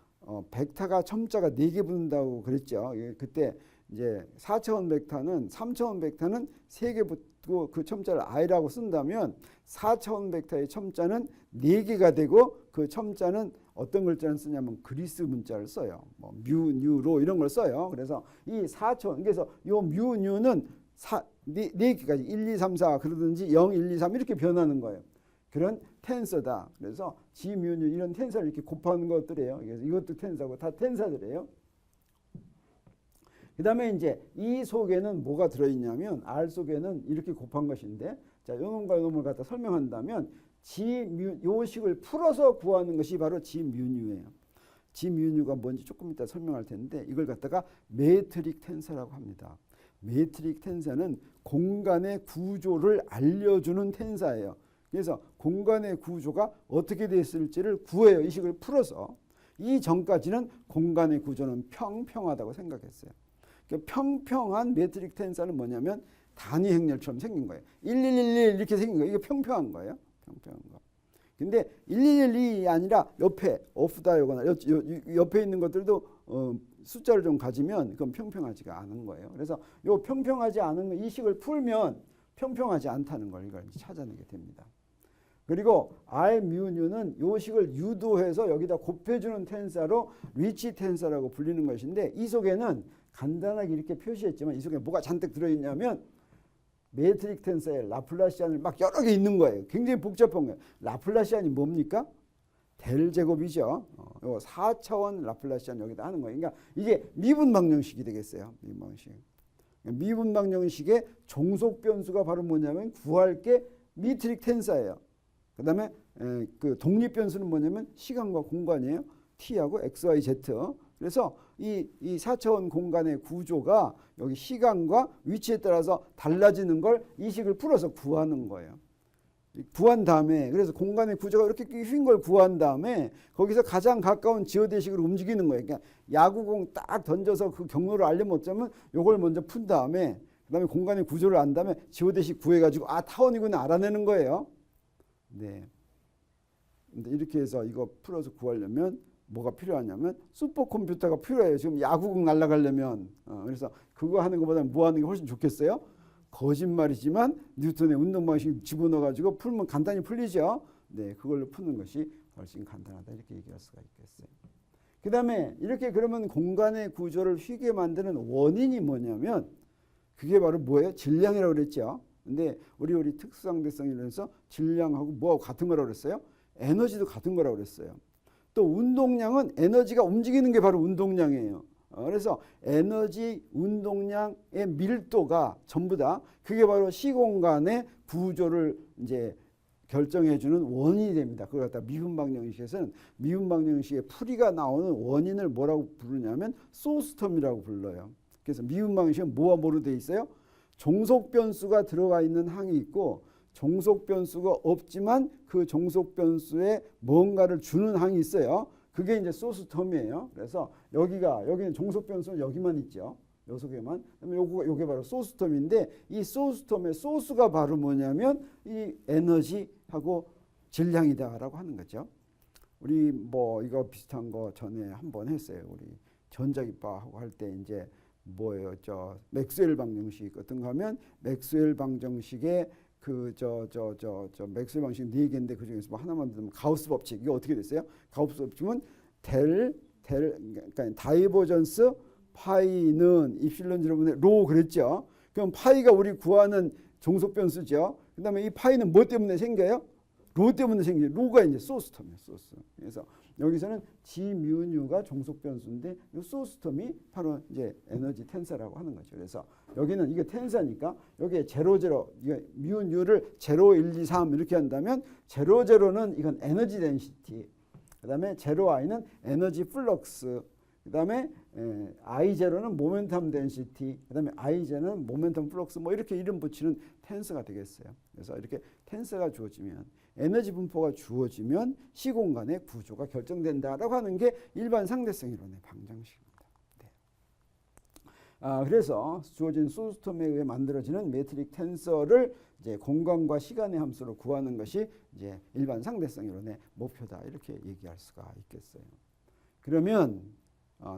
Speaker 1: 벡터가 첨자가 4개 붙는다고 그랬죠. 그때 이제 4차원 벡터는 3차원 벡터는 3개 붙고 그 첨자를 i라고 쓴다면 4차원 벡터의 첨자는 4개가 되고 그 첨자는 어떤 글자를 쓰냐면 그리스 문자를 써요. 뭐 뮤뉴로 이런 걸 써요. 그래서 이 4차원 그래서 요 뮤뉴는 4개까지 1, 2, 3, 4 그러든지 0, 1, 2, 3 이렇게 변하는 거예요. 그런 텐서다. 그래서 G, 뮤뉴 이런 텐서를 이렇게 곱하는 것들이에요. 그래서 이것도 텐서고 다 텐서들이에요. 그 다음에 이제 이 속에는 뭐가 들어있냐면 R 속에는 이렇게 곱한 것인데 자, 요놈과 요놈을 갖다 설명한다면 G, 뮤, 요 식을 풀어서 구하는 것이 바로 G, 뮤뉴예요. G, 뮤뉴가 뭔지 조금 이따 설명할 텐데 이걸 갖다가 메트릭 텐서라고 합니다. 메트릭 텐서는 공간의 구조를 알려주는 텐서예요. 그래서 공간의 구조가 어떻게 됐을지를 구해요. 이 식을 풀어서. 이 전까지는 공간의 구조는 평평하다고 생각했어요. 평평한 메트릭 텐서는 뭐냐면 단위 행렬처럼 생긴 거예요. 1111 이렇게 생긴 거예요. 이게 평평한 거예요. 평평한 거. 근데 1112이 아니라 옆에 오프다이거나 옆에 있는 것들도 숫자를 좀 가지면 그건 평평하지가 않은 거예요. 그래서 요 평평하지 않은 이 식을 풀면 평평하지 않다는 걸 이걸 찾아내게 됩니다. 그리고 R mu U는 요 식을 유도해서 여기다 곱해주는 텐사로 리치 텐사라고 불리는 것인데 이 속에는 간단하게 이렇게 표시했지만 이 속에 뭐가 잔뜩 들어있냐면 메트릭 텐사의 라플라시안을 막 여러 개 있는 거예요. 굉장히 복잡한 거예요. 라플라시안이 뭡니까? 델 제곱이죠. 요 4차원 라플라시안 여기다 하는 거예요. 그러니까 이게 미분 방정식이 되겠어요. 미분 방정식. 미분 방정식의 종속 변수가 바로 뭐냐면 구할 게 메트릭 텐사예요. 그다음에 그 독립 변수는 뭐냐면 시간과 공간이에요. t하고 x, y, z. 그래서 이 4차원 공간의 구조가 여기 시간과 위치에 따라서 달라지는 걸 이 식을 풀어서 구하는 거예요. 구한 다음에 그래서 공간의 구조가 이렇게 휜 걸 구한 다음에 거기서 가장 가까운 지오대식으로 움직이는 거예요. 그러니까 야구공 딱 던져서 그 경로를 알려면 어쩌면 요걸 먼저 푼 다음에 그다음에 공간의 구조를 안 다음에 지오대식 구해가지고 타원이구나 알아내는 거예요. 네. 근데 이렇게 해서 이거 풀어서 구하려면 뭐가 필요하냐면 슈퍼컴퓨터가 필요해요. 지금 야구공 날아가려면. 그래서 그거 하는 것보다 뭐 하는 게 훨씬 좋겠어요? 거짓말이지만 뉴턴의 운동 방식 집어넣어가지고 풀면 간단히 풀리죠. 네, 그걸로 푸는 것이 훨씬 간단하다 이렇게 얘기할 수가 있겠어요. 그 다음에 이렇게 그러면 공간의 구조를 휘게 만드는 원인이 뭐냐면 그게 바로 뭐예요? 질량이라고 그랬죠. 근데 우리 특수상대성이라서 질량하고 뭐하고 같은 거라고 그랬어요? 에너지도 같은 거라고 그랬어요. 또 운동량은 에너지가 움직이는 게 바로 운동량이에요. 그래서 에너지, 운동량의 밀도가 전부 다 그게 바로 시공간의 구조를 이제 결정해주는 원인이 됩니다. 그걸 갖다 미분방정식에서는 미분방정식의 풀이가 나오는 원인을 뭐라고 부르냐면 소스텀이라고 불러요. 그래서 미분방정식은 뭐와 뭐로 되어 있어요? 종속 변수가 들어가 있는 항이 있고 종속 변수가 없지만 그 종속 변수에 뭔가를 주는 항이 있어요. 그게 이제 소스텀이에요. 그래서 여기는 종속 변수는 여기만 있죠. 요 속에만. 그러면 요게 바로 소스텀인데 이 소스텀의 소스가 바로 뭐냐면 이 에너지하고 질량이다라고 하는 거죠. 우리 뭐 이거 비슷한 거 전에 한번 했어요. 우리 전자기파하고 할 때 이제 뭐예요? 맥스웰 방정식 어떤 거 하면 맥스웰 방정식의 맥스웰 방식 4개인데 그 중에서 뭐 하나만 들으면 가우스 법칙. 이게 어떻게 됐어요? 가우스 법칙은 그러니까 다이버전스 파이는 입실론 제로분의 로 그랬죠. 그럼 파이가 우리 구하는 종속 변수죠. 그다음에 이 파이는 뭐 때문에 생겨요? 로 때문에 생겨요. 로가 이제 소스텀이에요. 소스. 그래서 여기서는 G mu U가 종속 변수인데 이 소스텀이 바로 이제 에너지 텐사라고 하는 거죠. 그래서 여기는 이게 텐사니까 여기에 0, 0, 이게 mu U를 0, 1, 2, 3 이렇게 한다면 0, 0는 이건 에너지 덴시티. 그다음에 0i는 에너지 플럭스. 그다음에 I0는 모멘텀 덴시티. 그다음에 I0는 모멘텀 플럭스. 뭐 이렇게 이름 붙이는 텐서가 되겠어요. 그래서 이렇게 텐서가 주어지면 에너지 분포가 주어지면 시공간의 구조가 결정된다라고 하는 게 일반 상대성 이론의 방정식입니다. 네. 그래서 주어진 소스텀에 의해 만들어지는 메트릭 텐서를 이제 공간과 시간의 함수로 구하는 것이 이제 일반 상대성 이론의 목표다 이렇게 얘기할 수가 있겠어요. 그러면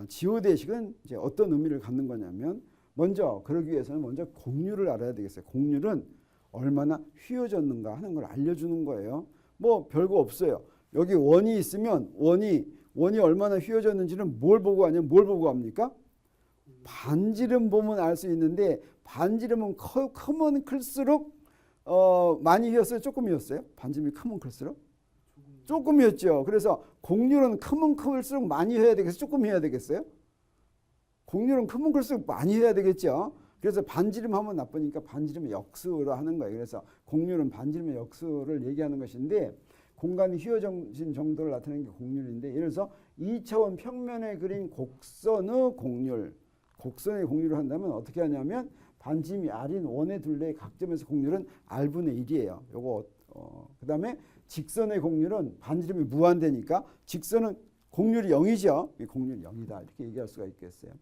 Speaker 1: 지오대식은 이제 어떤 의미를 갖는 거냐면 먼저 그러기 위해서는 먼저 공률을 알아야 되겠어요. 공률은 얼마나 휘어졌는가 하는 걸 알려주는 거예요. 뭐 별거 없어요. 여기 원이 있으면 원이 얼마나 휘어졌는지는 뭘 보고 하냐면 뭘 보고 합니까? 반지름 보면 알 수 있는데 반지름은 크면 클수록 많이 휘었어요? 조금 휘었어요? 반지름이 크면 클수록? 조금이었죠. 그래서 공률은 크면 클수록 많이 해야 되겠어요? 조금 해야 되겠어요? 공률은 크면 클수록 많이 해야 되겠죠. 그래서 반지름 하면 나쁘니까 반지름의 역수로 하는 거예요. 그래서 공률은 반지름의 역수를 얘기하는 것인데 공간이 휘어진 정도를 나타내는 게 공률인데 예를 들어서 2차원 평면에 그린 곡선의 공률을 한다면 어떻게 하냐면 반지름이 r인 원의 둘레의 각점에서 공률은 r분의 1이에요. 요거 그다음에 직선의 공률은 반지름이 무한대니까 직선은 공률이 0이죠. 공률이 0이다. 이렇게 얘기할 수가 있겠어요.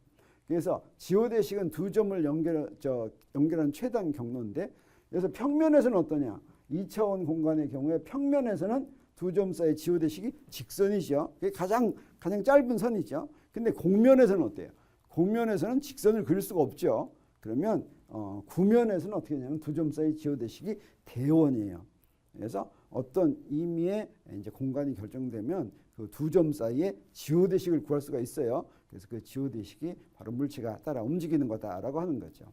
Speaker 1: 그래서 지오대식은 두 점을 연결한 최단 경로인데 그래서 평면에서는 어떠냐? 2차원 공간의 경우에 평면에서는 두 점 사이의 지오대식이 직선이죠. 그게 가장 짧은 선이죠. 근데 곡면에서는 어때요? 곡면에서는 직선을 그릴 수가 없죠. 그러면 구면에서는 어떻게 되냐면 두 점 사이 지오대식이 대원이에요. 그래서 어떤 의미의 이제 공간이 결정되면 그 두 점 사이에 지오대식을 구할 수가 있어요. 그래서 그 지오대식이 바로 물체가 따라 움직이는 거다라고 하는 거죠.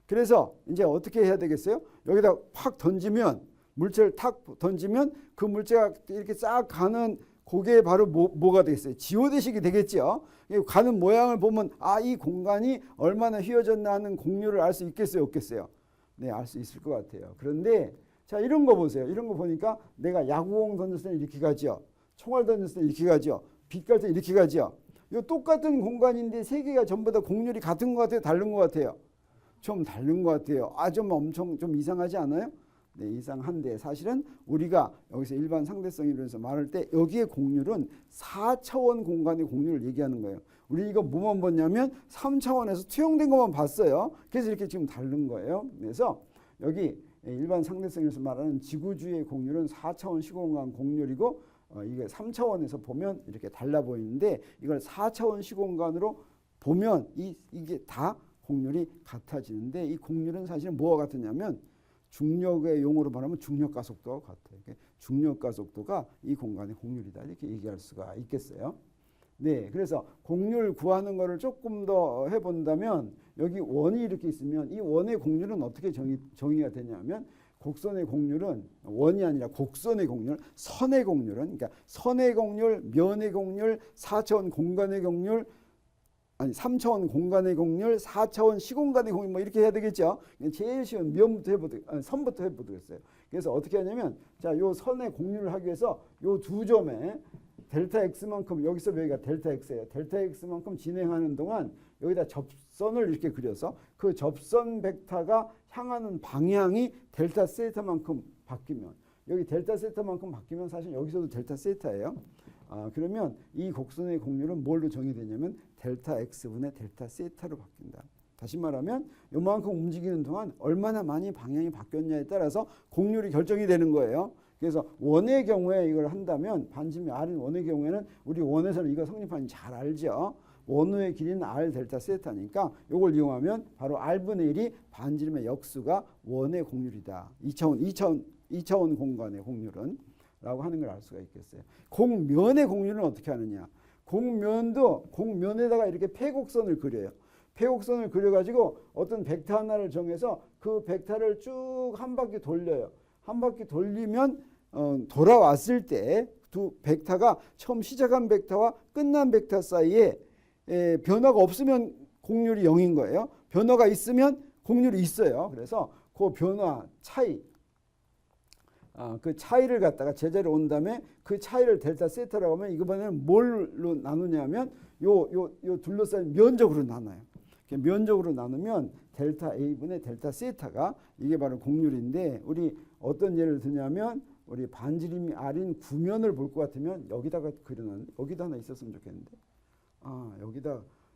Speaker 1: 그래서 이제 어떻게 해야 되겠어요? 여기다 확 던지면 물체를 탁 던지면 그 물체가 이렇게 싹 가는 그게 바로 뭐가 되겠어요? 지오대식이 되겠죠. 가는 모양을 보면 이 공간이 얼마나 휘어졌나 하는 공률을 알 수 있겠어요? 없겠어요? 네, 알 수 있을 것 같아요. 그런데 자, 이런 거 보세요. 이런 거 보니까 내가 야구공 던졌을 때 이렇게 가죠. 총알 던졌을 때 이렇게 가죠. 빛 갈 때 이렇게 가죠. 이 똑같은 공간인데 세 개가 전부 다 공률이 같은 것 같아요? 다른 것 같아요? 좀 다른 것 같아요. 좀 엄청 좀 이상하지 않아요? 네, 이상한데 사실은 우리가 여기서 일반 상대성 이론에서 말할 때 여기에 공률은 4차원 공간의 공률을 얘기하는 거예요. 우리 이거 뭐만 봤냐면 3차원에서 투영된 것만 봤어요. 그래서 이렇게 지금 다른 거예요. 그래서 여기 일반 상대성에서 말하는 지구주의 공률은 4차원 시공간 공률이고 이게 3차원에서 보면 이렇게 달라 보이는데 이걸 4차원 시공간으로 보면 이게 다 공률이 같아지는데 이 공률은 사실은 뭐와 같으냐면 중력의 용어로 말하면 중력 가속도와 같아요. 중력 가속도가 이 공간의 공률이다 이렇게 얘기할 수가 있겠어요. 네, 그래서 공률 구하는 거를 조금 더 해본다면 여기 원이 이렇게 있으면 이 원의 공률은 어떻게 정의가 되냐면 곡선의 공률은 원이 아니라 곡선의 공률, 선의 공률은 그러니까 선의 공률, 면의 공률, 4차원 공간의 공률, 3차원 공간의 공률, 4차원 시공간의 공률 뭐 이렇게 해야 되겠죠. 제일 쉬운 선부터 해보겠어요. 그래서 어떻게 하냐면 자, 요 선의 공률을 하기 위해서 요 두 점에 델타 x만큼 여기서 여기가 델타 x예요. 델타 x만큼 진행하는 동안 여기다 접선을 이렇게 그려서 그 접선 벡터가 향하는 방향이 델타 세타만큼 바뀌면 여기 델타 세타만큼 바뀌면 사실 여기서도 델타 세타예요. 그러면 이 곡선의 공률은 뭘로 정의되냐면 델타 x분의 델타 세타로 바뀐다. 다시 말하면 요만큼 움직이는 동안 얼마나 많이 방향이 바뀌었냐에 따라서 공률이 결정이 되는 거예요. 그래서 원의 경우에 이걸 한다면 반지름이 r인 원의 경우에는 우리 원에서는 이거 성립하는 잘 알죠. 원호의 길이는 r 델타 세타니까 이걸 이용하면 바로 r분의 1이 반지름의 역수가 원의 공률이다. 2차원 공간의 공률은 라고 하는 걸 알 수가 있겠어요. 곡면의 공률은 어떻게 하느냐. 곡면에다가 이렇게 폐곡선을 그려요. 폐곡선을 그려가지고 어떤 벡터 하나를 정해서 그 벡터를 쭉 한 바퀴 돌려요. 한 바퀴 돌리면 돌아왔을 때 두 벡터가 처음 시작한 벡터와 끝난 벡터 사이에 변화가 없으면 공률이 0인 거예요. 변화가 있으면 공률이 있어요. 그래서 그 변화 차이 그 차이를 갖다가 제자리로 온 다음에 그 차이를 델타 세타라고 하면 이번에는 뭘로 나누냐면 요 둘러싸인 면적으로 나눠요. 면적으로 나누면 델타 A분의 델타 세타가 이게 바로 공률인데 우리 어떤 예를 드냐면 우리 반지름이 R인 구면을 볼 것 같으면 여기다가 그려놓은 여기다 하나 있었으면 좋겠는데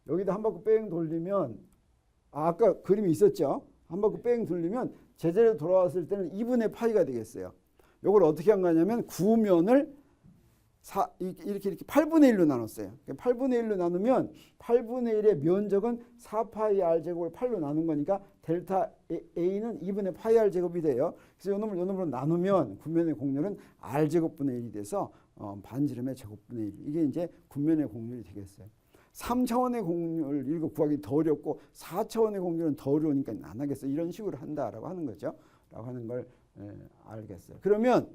Speaker 1: 여기다 한 바퀴 뺑 돌리면 아까 그림이 있었죠. 한 바퀴 뺑 돌리면 제자리로 돌아왔을 때는 2분의 파이가 되겠어요. 이걸 어떻게 한 거냐면 구면을 이렇게 8분의 1로 나눴어요. 8분의 1로 나누면 8분의 1의 면적은 4파이 r제곱을 8로 나눈 거니까 델타 A는 2분의 파이 r제곱이 돼요. 그래서 이 놈으로 나누면 구면의 공률은 r제곱분의 1이 돼서 반지름의 제곱분의 1. 이게 이제 구면의 공률이 되겠어요. 3차원의 공률 이거 구하기 더 어렵고 4차원의 공률은 더 어려우니까 안 하겠어. 이런 식으로 한다라고 하는 거죠. 라고 하는 걸 알겠어요. 그러면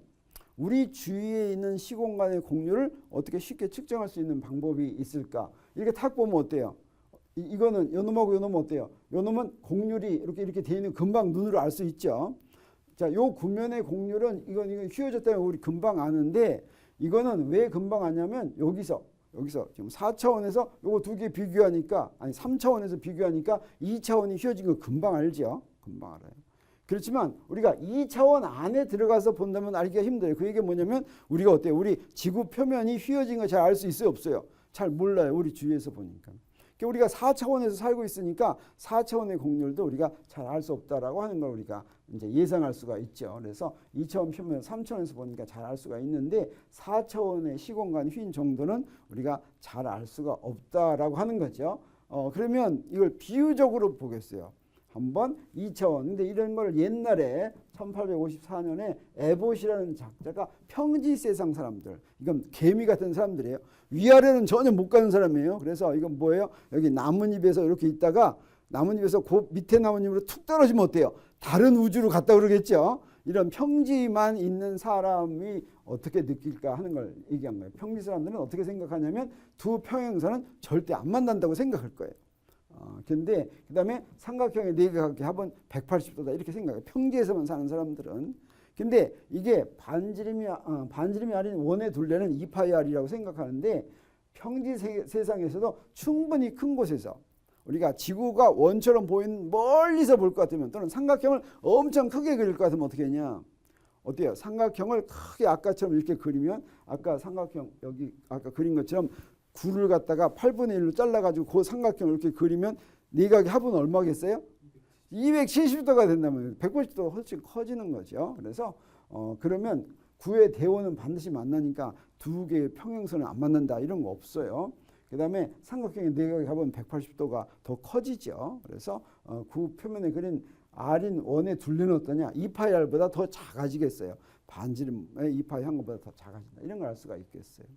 Speaker 1: 우리 주위에 있는 시공간의 공률을 어떻게 쉽게 측정할 수 있는 방법이 있을까? 이렇게 탁 보면 어때요? 이거는 요놈하고 요놈은 어때요? 요놈은 공률이 이렇게 돼 있는 금방 눈으로 알 수 있죠. 자, 요 구면의 공률은 이건 휘어졌다면 우리 금방 아는데 이거는 왜 금방 아냐면 여기서 지금 4차원에서 요거 두 개 비교하니까 3차원에서 비교하니까 2차원이 휘어진 거 금방 알죠. 금방 알아요. 그렇지만 우리가 2차원 안에 들어가서 본다면 알기가 힘들어요. 그 얘기가 뭐냐면 우리가 어때요? 우리 지구 표면이 휘어진 거 잘 알 수 있어요? 없어요? 잘 몰라요. 우리 주위에서 보니까. 그러니까 우리가 4차원에서 살고 있으니까 4차원의 곡률도 우리가 잘 알 수 없다라고 하는 걸 우리가 이제 예상할 수가 있죠. 그래서 2차원 표면 3차원에서 보니까 잘 알 수가 있는데 4차원의 시공간 휜 정도는 우리가 잘 알 수가 없다라고 하는 거죠. 그러면 이걸 비유적으로 보겠어요. 한번 2차원. 근데 이런 걸 옛날에 1854년에 에봇이라는 작자가 평지 세상 사람들, 이건 개미 같은 사람들이에요. 위아래는 전혀 못 가는 사람이에요. 그래서 이건 뭐예요? 여기 나뭇잎에서 이렇게 있다가 나뭇잎에서 그 밑에 나뭇잎으로 툭 떨어지면 어때요? 다른 우주로 갔다 그러겠죠. 이런 평지만 있는 사람이 어떻게 느낄까 하는 걸 얘기한 거예요. 평지 사람들은 어떻게 생각하냐면 두 평행선은 절대 안 만난다고 생각할 거예요. 근데 그 다음에 삼각형의 네각의 합은 180도다 이렇게 생각해요. 평지에서만 사는 사람들은. 근데 이게 반지름이 아닌 원의 둘레는 2파이r이라고 생각하는데 평지 세상에서도 충분히 큰 곳에서 우리가 지구가 원처럼 보이는 멀리서 볼 것 같으면 또는 삼각형을 엄청 크게 그릴 것 같으면 어떻게 하냐. 어때요? 삼각형을 크게 아까처럼 이렇게 그리면 아까 삼각형 여기 아까 그린 것처럼 구를 갖다가 8분의 1로 잘라가지고 그 삼각형을 이렇게 그리면 네각의 합은 얼마겠어요? 270도가 된다면 180도가 훨씬 커지는 거죠. 그래서 그러면 구의 대원은 반드시 만나니까 두 개의 평행선은 안 만난다 이런 거 없어요. 그 다음에 삼각형의 네각의 합은 180도가 더 커지죠. 그래서 구 표면에 그린 R인 원의 둘레는 어떠냐? 2파이r보다 더 작아지겠어요. 반지름의 2파이 한 것보다 더 작아진다. 이런 걸 알 수가 있겠어요.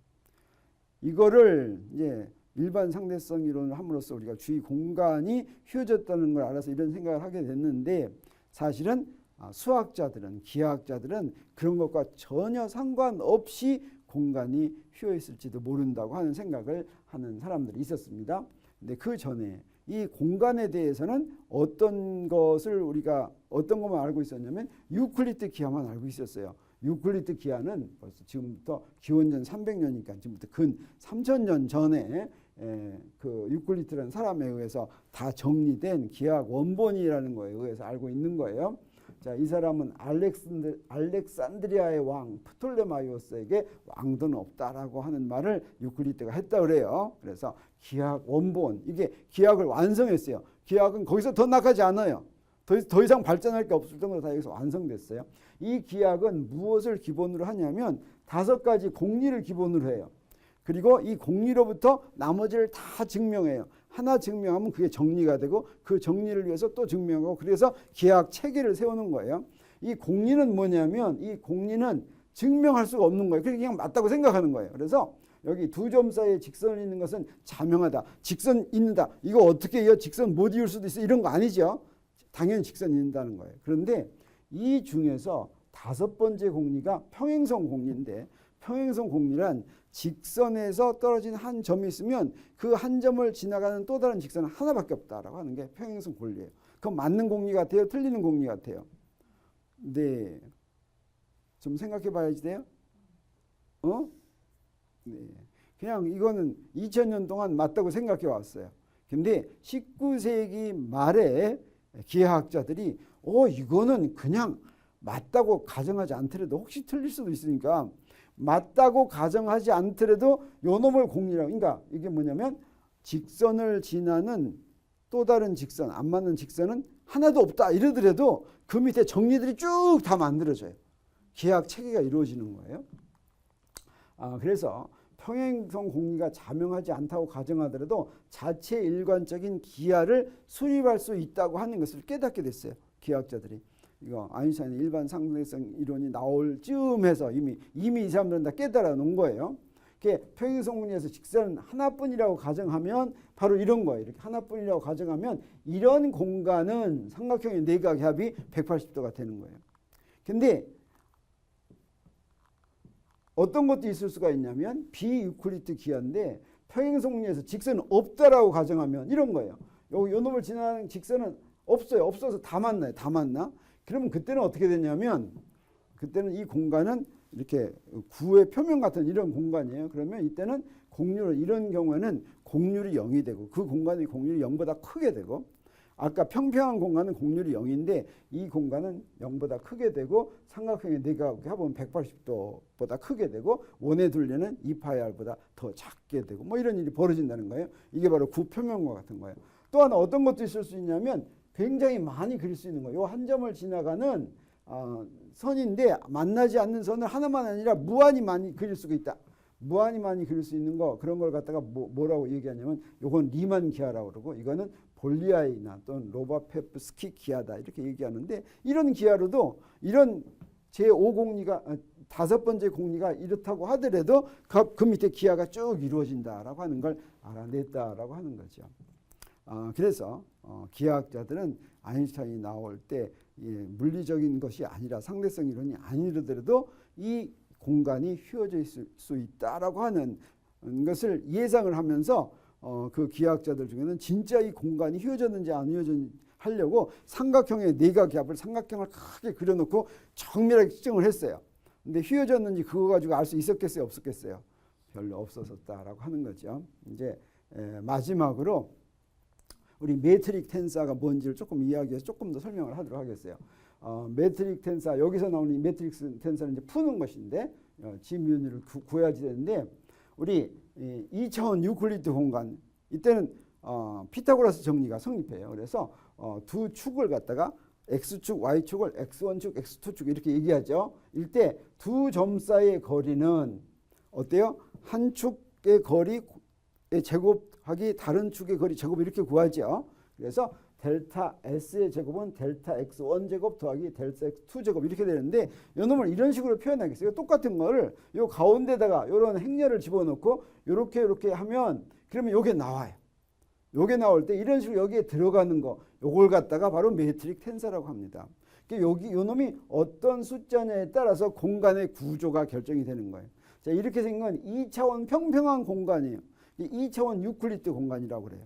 Speaker 1: 이거를 이제 일반 상대성 이론을 함으로써 우리가 주위 공간이 휘어졌다는 걸 알아서 이런 생각을 하게 됐는데 사실은 수학자들은 기하학자들은 그런 것과 전혀 상관없이 공간이 휘어 있을지도 모른다고 하는 생각을 하는 사람들이 있었습니다. 근데 그 전에 이 공간에 대해서는 어떤 것만 알고 있었냐면 유클리드 기하만 알고 있었어요. 유클리드 기하는 벌써 지금부터 기원전 300년이니까 지금부터 근 3000년 전에 그 유클리드라는 사람에 의해서 다 정리된 기하학 원본이라는 거에 의해서 알고 있는 거예요. 자, 이 사람은 알렉산드리아의 왕 프톨레마이오스에게 왕도는 없다라고 하는 말을 유클리드가 했다 그래요. 그래서 기하학 원본, 이게 기하학을 완성했어요. 기하학은 거기서 더 나가지 않아요. 더 이상 발전할 게 없을 정도로 다 여기서 완성됐어요. 이 기하학은 무엇을 기본으로 하냐면 5가지 공리를 기본으로 해요. 그리고 이 공리로부터 나머지를 다 증명해요. 하나 증명하면 그게 정리가 되고 그 정리를 위해서 또 증명하고 그래서 기하학 체계를 세우는 거예요. 이 공리는 뭐냐면 이 공리는 증명할 수가 없는 거예요. 그냥 맞다고 생각하는 거예요. 그래서 여기 두 점 사이에 직선이 있는 것은 자명하다. 직선 있는다. 이거 어떻게 해요? 직선 못 이을 수도 있어. 이런 거 아니죠. 당연히 직선이 있다는 거예요. 그런데 이 중에서 5번째 공리가 평행선 공리인데 평행선 공리란 직선에서 떨어진 한 점이 있으면 그 한 점을 지나가는 또 다른 직선은 하나밖에 없다라고 하는 게 평행선 공리예요. 그건 맞는 공리 같아요? 틀리는 공리 같아요? 네. 좀 생각해 봐야지 돼요? 네. 그냥 이거는 2000년 동안 맞다고 생각해 왔어요. 근데 19세기 말에 기하학자들이 이거는 그냥 맞다고 가정하지 않더라도 혹시 틀릴 수도 있으니까 맞다고 가정하지 않더라도 요 놈을 공리라고. 그러니까 이게 뭐냐면 직선을 지나는 또 다른 직선, 안 맞는 직선은 하나도 없다 이러더라도 그 밑에 정리들이 쭉 다 만들어져요. 기하학 체계가 이루어지는 거예요. 그래서 평행선 공리가 자명하지 않다고 가정하더라도 자체 일관적인 기하를 수립할 수 있다고 하는 것을 깨닫게 됐어요. 기하학자들이. 이거 아인슈타인의 일반 상대성 이론이 나올 즈음해서 이미 이 사람들은 다 깨달아 놓은 거예요. 평행선 공리에서 직선 하나뿐이라고 가정하면 바로 이런 거예요. 이렇게 하나뿐이라고 가정하면 이런 공간은 삼각형의 네각의 합이 180도가 되는 거예요. 근데 어떤 것도 있을 수가 있냐면 비유클리드 기하인데 평행선 공리에서 직선은 없다라고 가정하면 이런 거예요. 요 놈을 지나는 직선은 없어요. 없어서 다 만나요. 다 만나. 그러면 그때는 어떻게 되냐면 그때는 이 공간은 이렇게 구의 표면 같은 이런 공간이에요. 그러면 이때는 공률 이런 경우에는 공률이 0이 되고 그 공간의 공률이 0보다 크게 되고 아까 평평한 공간은 곡률이 0인데 이 공간은 0보다 크게 되고 삼각형의 내각이 합은 180도보다 크게 되고 원의 둘레는 2파이r보다 더 작게 되고 뭐 이런 일이 벌어진다는 거예요. 이게 바로 구표면과 같은 거예요. 또 하나 어떤 것도 있을 수 있냐면 굉장히 많이 그릴 수 있는 거예요. 요 한 점을 지나가는 선인데 만나지 않는 선을 하나만 아니라 무한히 많이 그릴 수가 있다. 무한히 많이 그릴 수 있는 거 그런 걸 갖다가 뭐라고 얘기하냐면 요건 리만 기하라고 그러고 이거는 볼리아이나 또는 로바페프스키 기하다 이렇게 얘기하는데 이런 기하로도 이런 제5공리가 다섯 번째 공리가 이렇다고 하더라도 그 밑에 기하가 쭉 이루어진다라고 하는 걸 알아냈다라고 하는 거죠. 그래서 기하학자들은 아인슈타인이 나올 때 물리적인 것이 아니라 상대성 이론이 아니더라도 이 공간이 휘어져 있을 수 있다라고 하는 것을 예상을 하면서 그 기하학자들 중에는 진짜 이 공간이 휘어졌는지 안 휘어졌는지 하려고 삼각형의 내각압을 삼각형을 크게 그려놓고 정밀하게 측정을 했어요. 근데 휘어졌는지 그거 가지고 알 수 있었겠어요? 없었겠어요? 별로 없었다라고 하는 거죠. 이제 마지막으로 우리 메트릭 텐사가 뭔지를 조금 이야기해서 조금 더 설명을 하도록 하겠어요. 메트릭 텐사 여기서 나오는 이 메트릭 텐사는 이제 푸는 것인데 지미유니를 구해야지 되는데 우리 2차원 유클리드 공간 이때는 피타고라스 정리가 성립해요. 그래서 두 축을 갖다가 x축, y축을 x1축, x2축 이렇게 얘기하죠. 이때 두 점 사이의 거리는 어때요? 한 축의 거리 제곱하기 다른 축의 거리 제곱 이렇게 구하죠. 그래서 델타 S의 제곱은 델타 X1 제곱 더하기 델타 X2 제곱 이렇게 되는데 이 놈을 이런 식으로 표현하겠어요. 똑같은 거를 요 가운데다가 이런 행렬을 집어넣고 요렇게 하면 그러면 요게 나와요. 요게 나올 때 이런 식으로 여기에 들어가는 거 요걸 갖다가 바로 메트릭 텐사라고 합니다. 여기 요 놈이 어떤 숫자냐에 따라서 공간의 구조가 결정이 되는 거예요. 자, 이렇게 생긴 건 2차원 평평한 공간이에요. 2차원 유클리드 공간이라고 그래요.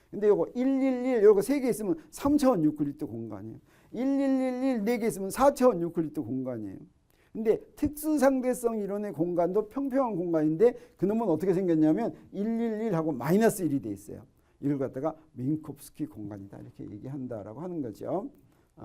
Speaker 1: 근데 요거 111 요거 3개 있으면 3차원 유클리드 공간이에요. 1111 4개 있으면 4차원 유클리드 공간이에요. 근데 특수상대성 이론의 공간도 평평한 공간인데 그놈은 어떻게 생겼냐면 111하고 마이너스 1이 돼 있어요. 이걸 갖다가 민콥스키 공간이다 이렇게 얘기한다라고 하는 거죠.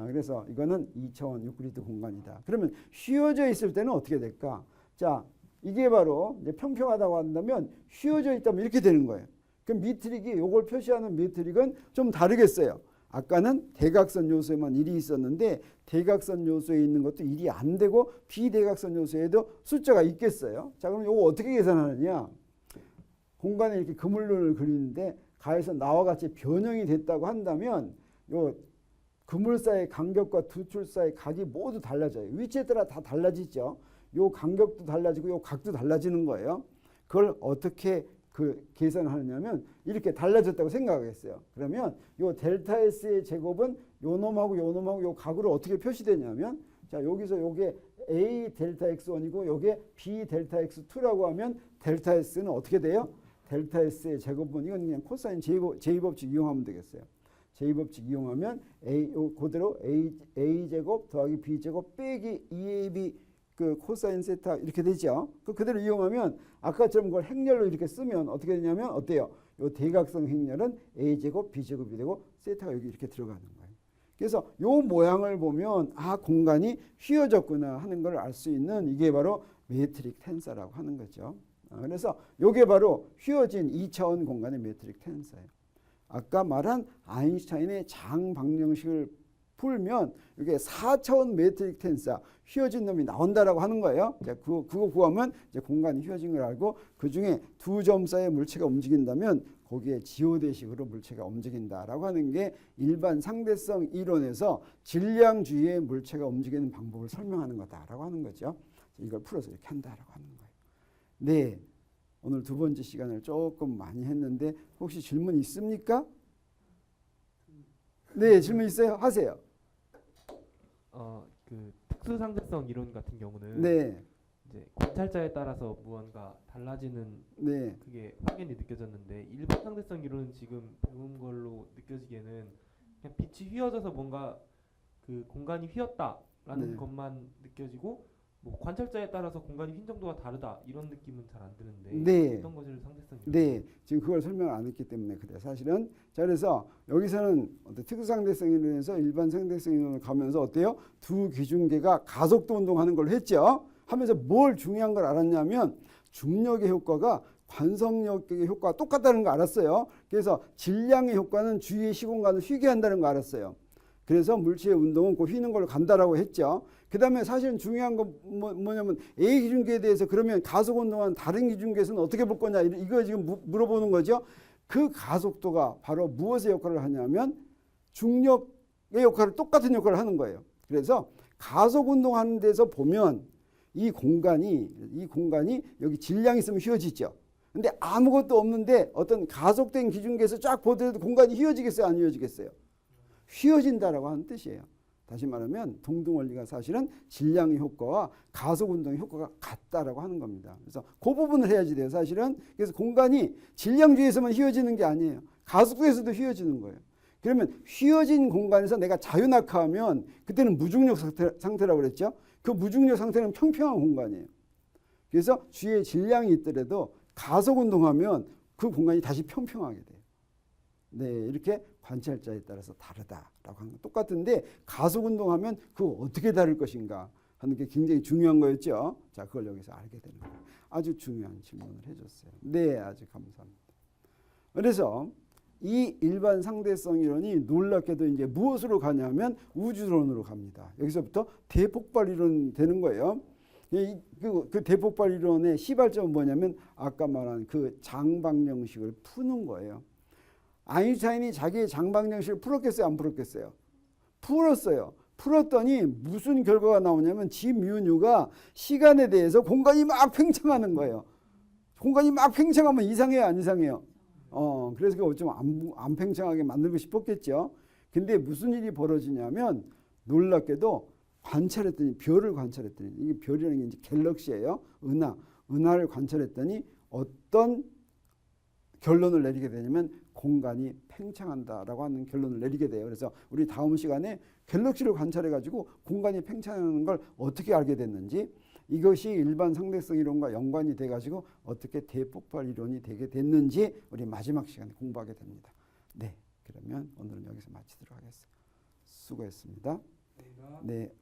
Speaker 1: 그래서 이거는 2차원 유클리드 공간이다. 그러면 휘어져 있을 때는 어떻게 될까? 자, 이게 바로 이제 평평하다고 한다면 휘어져 있다면 이렇게 되는 거예요. 그럼 미트릭이 요걸 표시하는 미트릭은 좀 다르겠어요. 아까는 대각선 요소에만 1이 있었는데 대각선 요소에 있는 것도 1이 안 되고 비대각선 요소에도 숫자가 있겠어요. 자, 그럼 요거 어떻게 계산하느냐? 공간에 이렇게 그물론을 그리는데 가에서 나와 같이 변형이 됐다고 한다면 요 그물사의 간격과 두 줄 사이의 각이 모두 달라져요. 위치에 따라 다 달라지죠. 요 간격도 달라지고 요 각도 달라지는 거예요. 그걸 어떻게 계산을 하느냐면 이렇게 달라졌다고 생각하겠어요. 그러면 요 델타 S의 제곱은 요 놈하고 요 놈하고 요 각으로 어떻게 표시되냐면 자, 여기서 요게 A 델타 X1이고 요게 B 델타 X2라고 하면 델타 S는 어떻게 돼요? 델타 S의 제곱은 이건 그냥 코사인 제2법칙 이용하면 되겠어요. 제2법칙 이용하면 그대로 A 제곱 더하기 B 제곱 빼기 2AB 그 코사인 세타 이렇게 되죠. 그대로 이용하면 아까처럼 그걸 행렬로 이렇게 쓰면 어떻게 되냐면 어때요? 요 대각선 행렬은 A 제곱 B 제곱이 되고 세타가 여기 이렇게 들어가는 거예요. 그래서 요 모양을 보면 공간이 휘어졌구나 하는 걸 알 수 있는 이게 바로 메트릭 텐사라고 하는 거죠. 그래서 요게 바로 휘어진 2차원 공간의 메트릭 텐사예요. 아까 말한 아인슈타인의 장방정식을 풀면 이게 4차원 메트릭 텐사 휘어진 놈이 나온다라고 하는 거예요. 그거 구하면 이제 공간이 휘어진 걸 알고 그 중에 두 점 사이의 물체가 움직인다면 거기에 지오대식으로 물체가 움직인다라고 하는 게 일반 상대성 이론에서 질량주의의 물체가 움직이는 방법을 설명하는 거다라고 하는 거죠. 이걸 풀어서 이렇게 한다라고 하는 거예요. 네, 오늘 두 번째 시간을 조금 많이 했는데 혹시 질문 있습니까? 네, 질문 있어요? 하세요.
Speaker 2: 그 특수상대성 이론 같은 경우는
Speaker 1: 네,
Speaker 2: 이제 관찰자에 따라서 무언가 달라지는
Speaker 1: 네,
Speaker 2: 그게 확연히 느껴졌는데 일반 상대성 이론은 지금 배운 걸로 느껴지기에는 그냥 빛이 휘어져서 뭔가 그 공간이 휘었다라는
Speaker 1: 네.
Speaker 2: 것만 느껴지고 뭐 관찰자에 따라서 공간이 휜 정도가 다르다 이런 느낌은 잘 안 드는데
Speaker 1: 네.
Speaker 2: 어떤 것을 상대성이?
Speaker 1: 네, 지금 그걸 설명을 안 했기 때문에 그래. 사실은 자 그래서 여기서는 어떤 특수상대성 이론에서 일반 상대성 이론을 가면서 어때요? 두 기중계가 가속도 운동하는 걸 했죠. 하면서 뭘 중요한 걸 알았냐면 중력의 효과가 관성력의 효과가 똑같다는 거 알았어요. 그래서 질량의 효과는 주위의 시공간을 휘게 한다는 거 알았어요. 그래서 물체의 운동은 그 휘는 걸로 간다라고 했죠. 그 다음에 사실은 중요한 건 뭐냐면 A 기준계에 대해서 그러면 가속 운동한 다른 기준계에서는 어떻게 볼 거냐 이거 지금 물어보는 거죠. 그 가속도가 바로 무엇의 역할을 하냐면 중력의 역할을 똑같은 역할을 하는 거예요. 그래서 가속 운동하는 데서 보면 이 공간이 여기 질량이 있으면 휘어지죠. 근데 아무것도 없는데 어떤 가속된 기준계에서 쫙 보더라도 공간이 휘어지겠어요? 안 휘어지겠어요? 휘어진다라고 하는 뜻이에요. 다시 말하면 동등 원리가 사실은 질량의 효과와 가속 운동의 효과가 같다라고 하는 겁니다. 그래서 그 부분을 해야지 돼요. 사실은 그래서 공간이 질량주에서만 휘어지는 게 아니에요. 가속도에서도 휘어지는 거예요. 그러면 휘어진 공간에서 내가 자유낙하하면 그때는 무중력 상태라고 그랬죠. 그 무중력 상태는 평평한 공간이에요. 그래서 주위에 질량이 있더라도 가속 운동하면 그 공간이 다시 평평하게 돼요. 네, 이렇게 관찰자에 따라서 다르다라고 하는 거 똑같은데 가속 운동하면 그거 어떻게 다를 것인가 하는 게 굉장히 중요한 거였죠. 자, 그걸 여기서 알게 되는 거예요. 아주 중요한 질문을 해줬어요. 네, 아주 감사합니다. 그래서 이 일반 상대성 이론이 놀랍게도 이제 무엇으로 가냐면 우주론으로 갑니다. 여기서부터 대폭발 이론 되는 거예요. 그 대폭발 이론의 시발점은 뭐냐면 아까 말한 그 장방정식을 푸는 거예요. 아인슈타인이 자기의 장방정식을 풀었겠어요? 안 풀었겠어요? 풀었어요. 풀었더니 무슨 결과가 나오냐면 G 뮤 U가 시간에 대해서 공간이 막 팽창하는 거예요. 공간이 막 팽창하면 이상해요? 안 이상해요? 그래서 그거 좀 안 팽창하게 만들고 싶었겠죠. 근데 무슨 일이 벌어지냐면 놀랍게도 관찰했더니 별을 관찰했더니 이게 별이라는 게 이제 갤럭시예요. 은하를 관찰했더니 어떤 결론을 내리게 되냐면 공간이 팽창한다라고 하는 결론을 내리게 돼요. 그래서 우리 다음 시간에 갤럭시를 관찰해가지고 공간이 팽창하는 걸 어떻게 알게 됐는지 이것이 일반 상대성 이론과 연관이 돼가지고 어떻게 대폭발 이론이 되게 됐는지 우리 마지막 시간에 공부하게 됩니다. 네, 그러면 오늘은 여기서 마치도록 하겠습니다. 수고했습니다. 네.